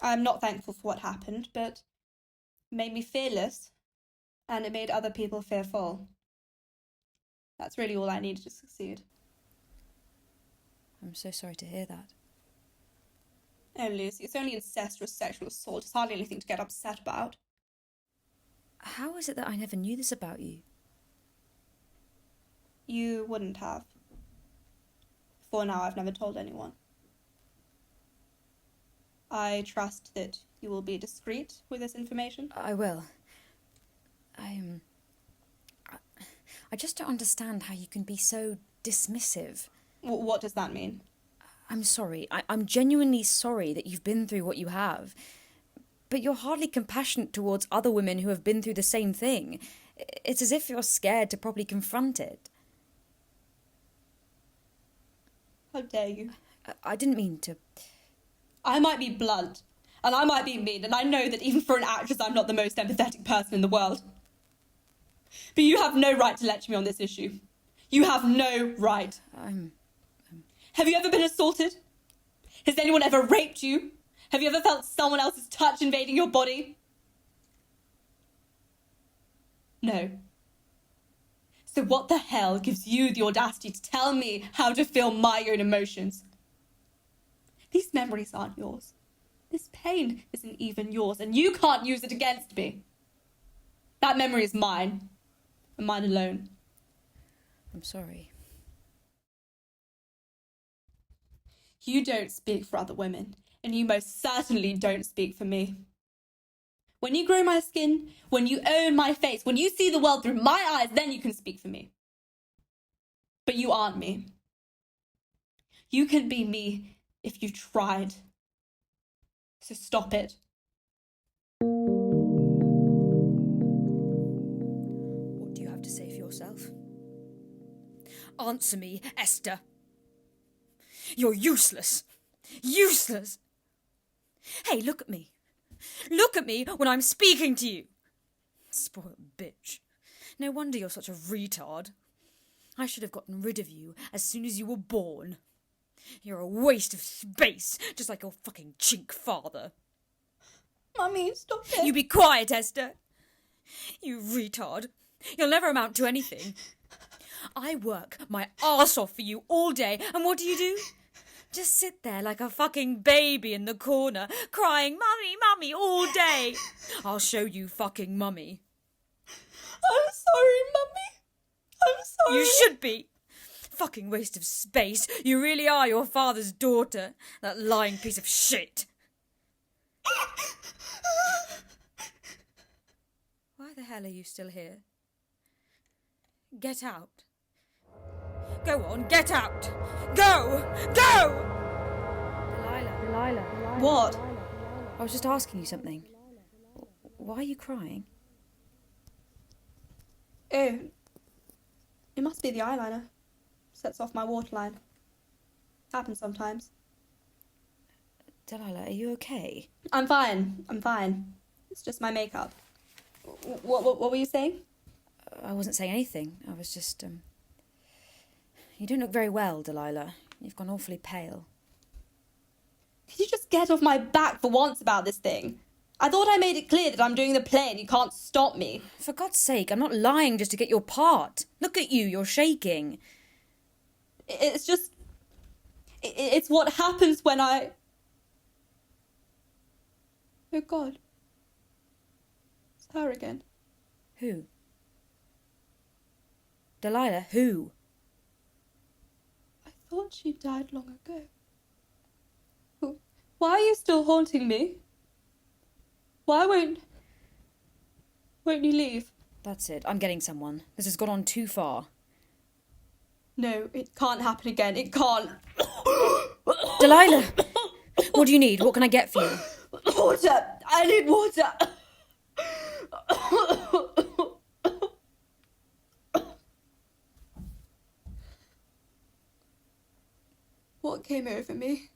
I'm not thankful for what happened, but it made me fearless, and it made other people fearful. That's really all I needed to succeed. I'm so sorry to hear that. Oh, Lucy, it's only incestuous sexual assault. It's hardly anything to get upset about. How is it that I never knew this about you? You wouldn't have. Before now, I've never told anyone. I trust that you will be discreet with this information. I will. I just don't understand how you can be so dismissive. What does that mean? I'm sorry. I'm genuinely sorry that you've been through what you have. But you're hardly compassionate towards other women who have been through the same thing. It's as if you're scared to properly confront it. How dare you? I didn't mean to... I might be blunt, and I might be mean, and I know that even for an actress I'm not the most empathetic person in the world. But you have no right to lecture me on this issue. You have no right. Have you ever been assaulted? Has anyone ever raped you? Have you ever felt someone else's touch invading your body? No. So what the hell gives you the audacity to tell me how to feel my own emotions? These memories aren't yours. This pain isn't even yours, and you can't use it against me. That memory is mine, and mine alone. I'm sorry. You don't speak for other women, and you most certainly don't speak for me. When you grow my skin, when you own my face, when you see the world through my eyes, then you can speak for me. But you aren't me. You can be me if you tried. So stop it. What do you have to say for yourself? Answer me, Esther. You're useless. Useless. Hey, look at me. Look at me when I'm speaking to you. Spoiled bitch. No wonder you're such a retard. I should have gotten rid of you as soon as you were born. You're a waste of space, just like your fucking chink father. Mummy, stop it. You be quiet, Esther. You retard. You'll never amount to anything. I work my arse off for you all day, and what do? Just sit there like a fucking baby in the corner, crying, Mummy, Mummy, all day. I'll show you fucking Mummy. I'm sorry, Mummy. I'm sorry. You should be. Fucking waste of space. You really are your father's daughter. That lying piece of shit. Why the hell are you still here? Get out. Go on, get out. Go! Go! Delilah. What? I was just asking you something. Why are you crying? Oh. It must be the eyeliner. Sets off my waterline. Happens sometimes. Delilah, are you okay? I'm fine. It's just my makeup. What were you saying? I wasn't saying anything. I was just, You don't look very well, Delilah. You've gone awfully pale. Could you just get off my back for once about this thing? I thought I made it clear that I'm doing the play and you can't stop me. For God's sake, I'm not lying just to get your part. Look at you, you're shaking. It's just... It's what happens when I... Oh, God. It's her again. Who? Delilah, who? I thought she died long ago. Why are you still haunting me? Why won't you leave? That's it. I'm getting someone. This has gone on too far. No, it can't happen again. It can't. Delilah! What do you need? What can I get for you? Water! I need water! What came over me?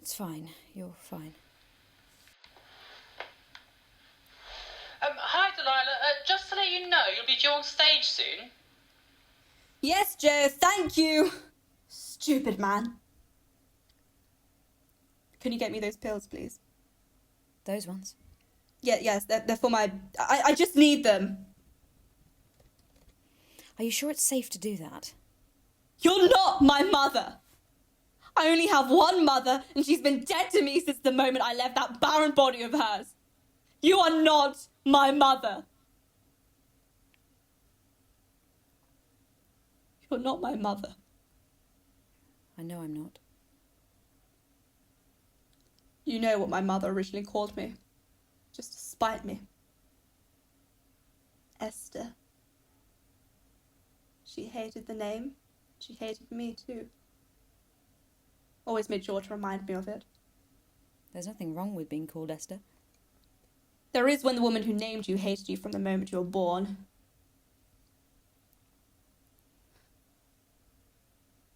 It's fine. You're fine. Hi, Delilah. Just to let you know, you'll be due on stage soon. Yes, Joe, thank you! Stupid man. Can you get me those pills, please? Those ones? Yes, they're for my... I just need them. Are you sure it's safe to do that? You're not my mother! I only have one mother, and she's been dead to me since the moment I left that barren body of hers. You are not my mother. You're not my mother. I know I'm not. You know what my mother originally called me. Just to spite me. Esther. She hated the name. She hated me too. Always made sure to remind me of it. There's nothing wrong with being called Esther. There is when the woman who named you hated you from the moment you were born.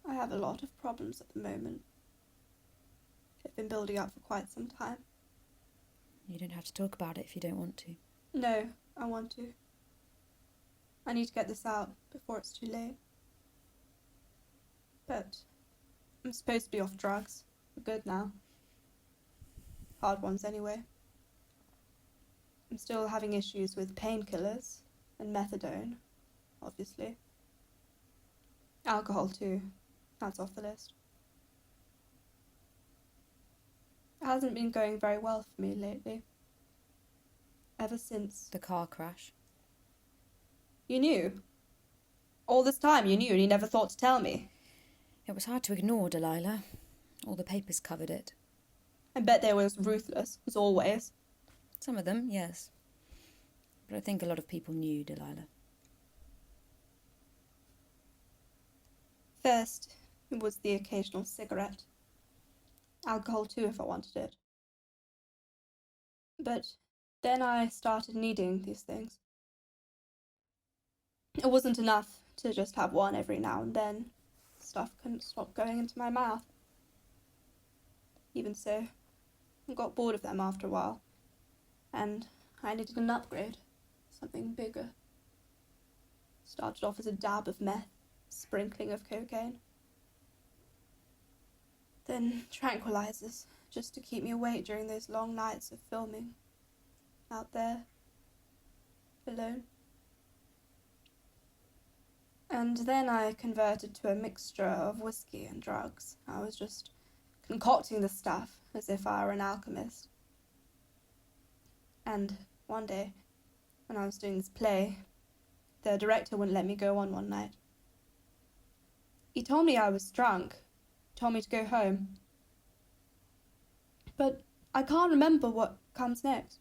I have a lot of problems at the moment. They've been building up for quite some time. You don't have to talk about it if you don't want to. No, I want to. I need to get this out before it's too late. But I'm supposed to be off drugs. For good now. Hard ones anyway. I'm still having issues with painkillers and methadone, obviously. Alcohol too. That's off the list. It hasn't been going very well for me lately. Ever since... The car crash. You knew? All this time you knew and you never thought to tell me? It was hard to ignore, Delilah. All the papers covered it. I bet they were as ruthless, as always. Some of them, yes. But I think a lot of people knew, Delilah. First, it was the occasional cigarette. Alcohol too, if I wanted it. But then I started needing these things. It wasn't enough to just have one every now and then. Stuff couldn't stop going into my mouth. Even so, I got bored of them after a while. And I needed an upgrade. Something bigger. Started off as a dab of meth, sprinkling of cocaine. Then tranquilizers, just to keep me awake during those long nights of filming. Out there. Alone. And then I converted to a mixture of whiskey and drugs. I was just concocting the stuff as if I were an alchemist. And one day, when I was doing this play, the director wouldn't let me go on one night. He told me I was drunk, told me to go home. But I can't remember what comes next.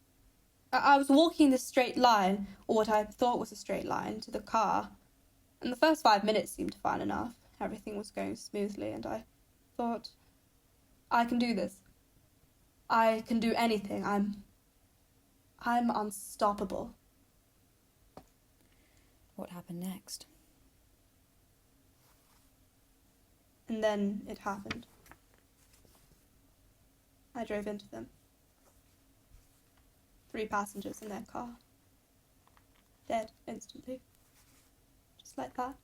I was walking this straight line, or what I thought was a straight line, to the car, and the first 5 minutes seemed fine enough. Everything was going smoothly, and I thought, I can do this. I can do anything. I'm unstoppable. What happened next? And then it happened. I drove into them. 3 passengers in their car. Dead instantly. Just like that.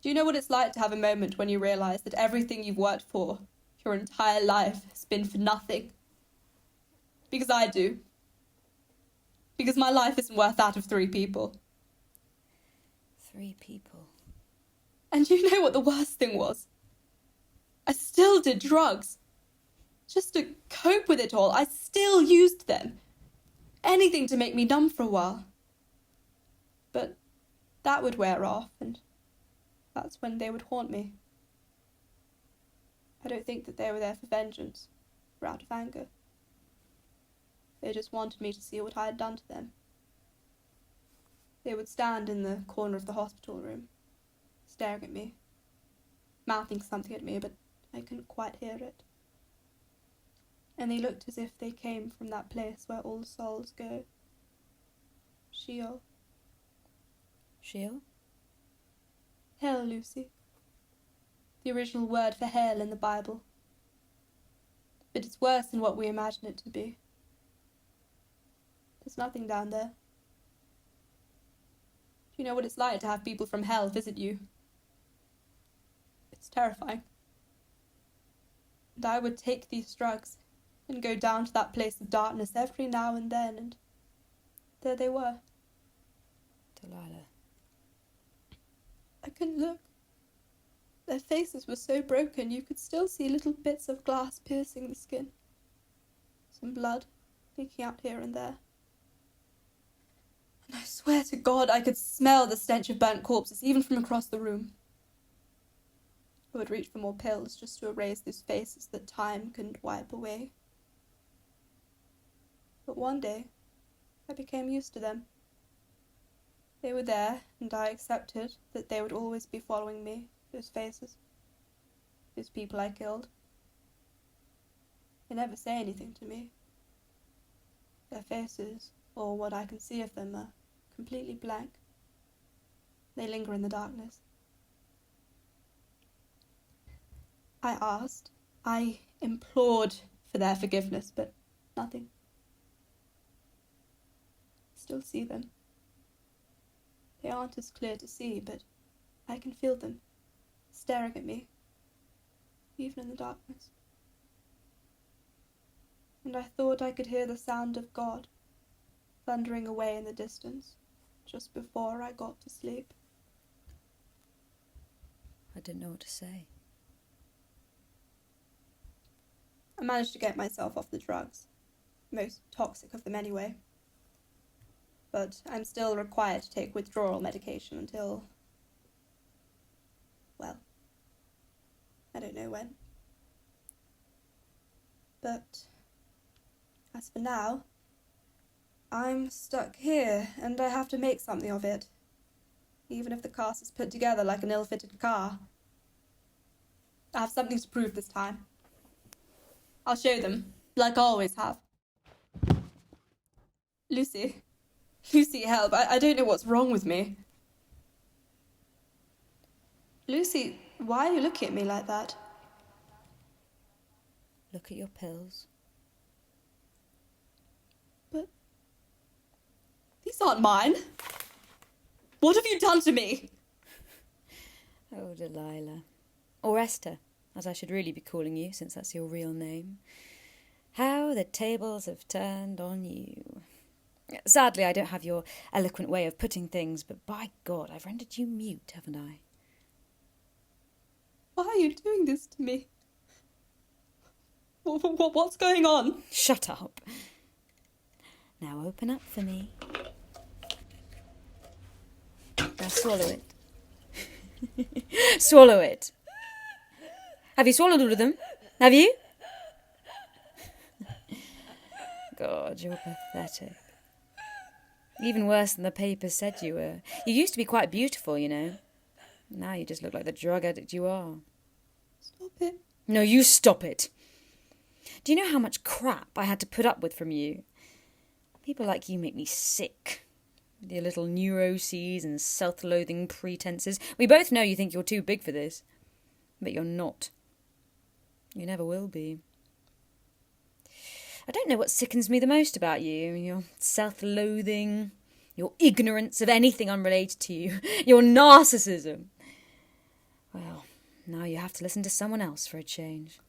Do you know what it's like to have a moment when you realise that everything you've worked for your entire life has been for nothing? Because I do. Because my life isn't worth that of 3 people. 3 people. And you know what the worst thing was? I still did drugs. Just to cope with it all, I still used them. Anything to make me numb for a while. But that would wear off, and that's when they would haunt me. I don't think that they were there for vengeance, or out of anger. They just wanted me to see what I had done to them. They would stand in the corner of the hospital room, staring at me, mouthing something at me, but I couldn't quite hear it. And they looked as if they came from that place where all souls go. Sheol. Sheol? Hell, Lucy. The original word for hell in the Bible. But it's worse than what we imagine it to be. There's nothing down there. Do you know what it's like to have people from hell visit you? It's terrifying. And I would take these drugs and go down to that place of darkness every now and then, and there they were. Delilah. I couldn't look. Their faces were so broken you could still see little bits of glass piercing the skin. Some blood leaking out here and there. And I swear to God I could smell the stench of burnt corpses even from across the room. I would reach for more pills just to erase those faces that time couldn't wipe away. But one day, I became used to them. They were there, and I accepted that they would always be following me, those faces, those people I killed. They never say anything to me. Their faces, or what I can see of them, are completely blank. They linger in the darkness. I asked, I implored for their forgiveness, but nothing. I still see them. They aren't as clear to see, but I can feel them, staring at me, even in the darkness. And I thought I could hear the sound of God thundering away in the distance, just before I got to sleep. I didn't know what to say. I managed to get myself off the drugs, most toxic of them anyway. But I'm still required to take withdrawal medication until, well, I don't know when. But as for now, I'm stuck here, and I have to make something of it, even if the cast is put together like an ill-fitted car. I have something to prove this time. I'll show them, like I always have. Lucy, help. I don't know what's wrong with me. Lucy, why are you looking at me like that? Look at your pills. But these aren't mine. What have you done to me? Oh, Delilah. Or Esther. as I should really be calling you, since that's your real name. How the tables have turned on you. Sadly, I don't have your eloquent way of putting things, but by God, I've rendered you mute, haven't I? Why are you doing this to me? What's going on? Shut up. Now open up for me. Now swallow it. Swallow it. Have you swallowed all of them? Have you? God, you're pathetic. Even worse than the papers said you were. You used to be quite beautiful, you know. Now you just look like the drug addict you are. Stop it. No, you stop it. Do you know how much crap I had to put up with from you? People like you make me sick. With your little neuroses and self-loathing pretenses. We both know you think you're too big for this. But you're not. You never will be. I don't know what sickens me the most about you. Your self-loathing, your ignorance of anything unrelated to you, your narcissism. Well, now you have to listen to someone else for a change.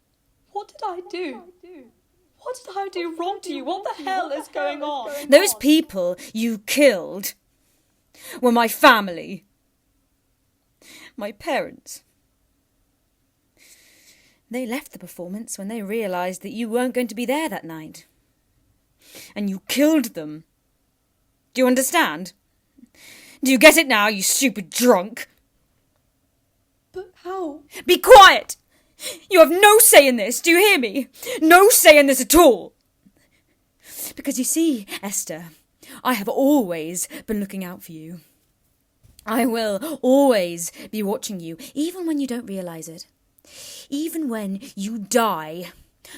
What did I do? What did I do wrong to you? What the hell is going on? Those people you killed were my family. My parents. They left the performance when they realised that you weren't going to be there that night. And you killed them. Do you understand? Do you get it now, you stupid drunk? But how? Be quiet! You have no say in this, do you hear me? No say in this at all. Because you see, Esther, I have always been looking out for you. I will always be watching you, even when you don't realise it. Even when you die,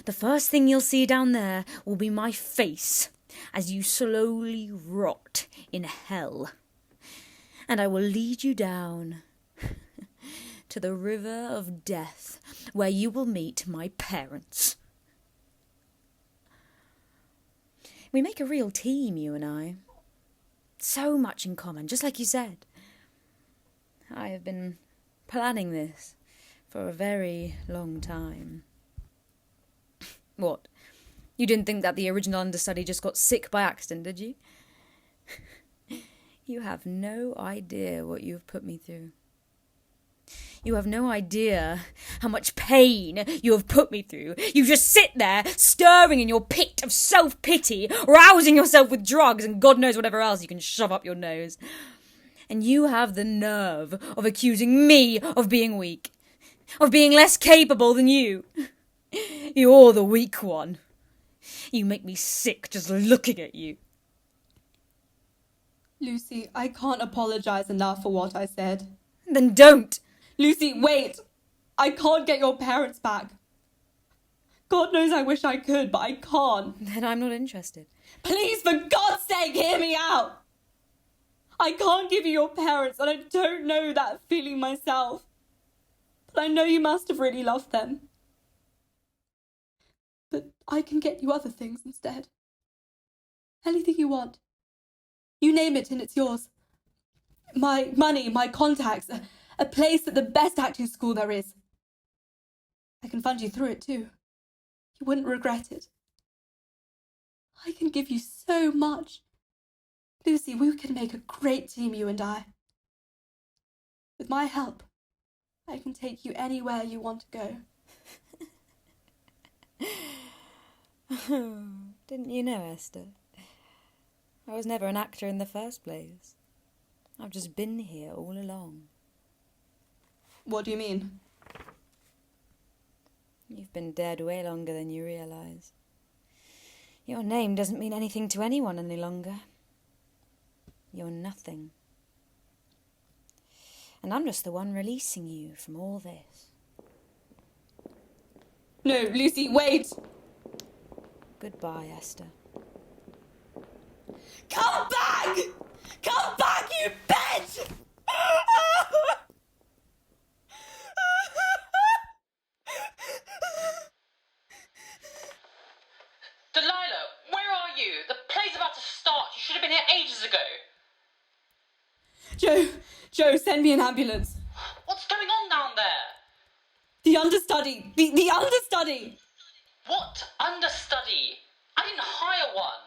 the first thing you'll see down there will be my face as you slowly rot in hell. And I will lead you down to the river of death, where you will meet my parents. We make a real team, you and I. So much in common, just like you said. I have been planning this for a very long time. What? You didn't think that the original Understudy just got sick by accident, did you? You have no idea what you've put me through. You have no idea how much pain you have put me through. You just sit there, stirring in your pit of self-pity, rousing yourself with drugs and God knows whatever else you can shove up your nose. And you have the nerve of accusing me of being weak, of being less capable than you. You're the weak one. You make me sick just looking at you. Lucy, I can't apologise enough for what I said. Then don't. Lucy, wait! I can't get your parents back. God knows I wish I could, but I can't. Then I'm not interested. Please, for God's sake, hear me out! I can't give you your parents, and I don't know that feeling myself. But I know you must have really loved them. But I can get you other things instead. Anything you want. You name it and it's yours. My money, my contacts, a place at the best acting school there is. I can fund you through it too. You wouldn't regret it. I can give you so much. Lucy, we can make a great team, you and I. With my help, I can take you anywhere you want to go. Didn't you know, Esther? I was never an actor in the first place. I've just been here all along. What do you mean? You've been dead way longer than you realise. Your name doesn't mean anything to anyone any longer. You're nothing. And I'm just the one releasing you from all this. No, Lucy, wait! Goodbye, Esther. Come back! Come back, you bitch! Delilah, where are you? The play's about to start. You should have been here ages ago. Joe, send me an ambulance. What's going on down there? The understudy! The understudy! What understudy? I didn't hire one.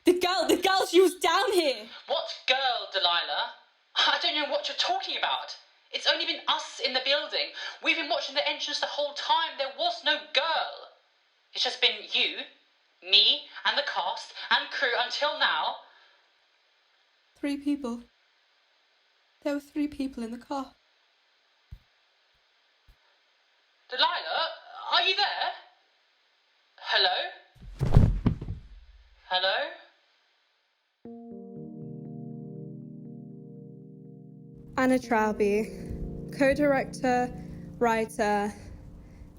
The girl, she was down here! What girl, Delilah? I don't know what you're talking about. It's only been us in the building. We've been watching the entrance the whole time. There was no girl. It's just been you, me, and the cast and crew until now. 3 people. There were 3 people in the car. Delilah, are you there? Hello? Hello? Anna Trowby, co-director, writer,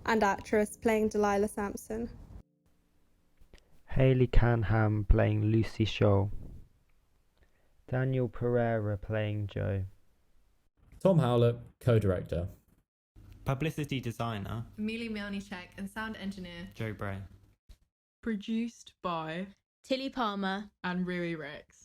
and actress playing Delilah Samson. Hayley Canham playing Lucy Shaw. Daniel Pereira playing Joe. Tom Howlett, co-director. Publicity designer Amelia Melnichek and sound engineer Joe Bray. Produced by Tilly Palmer and Rui Rex.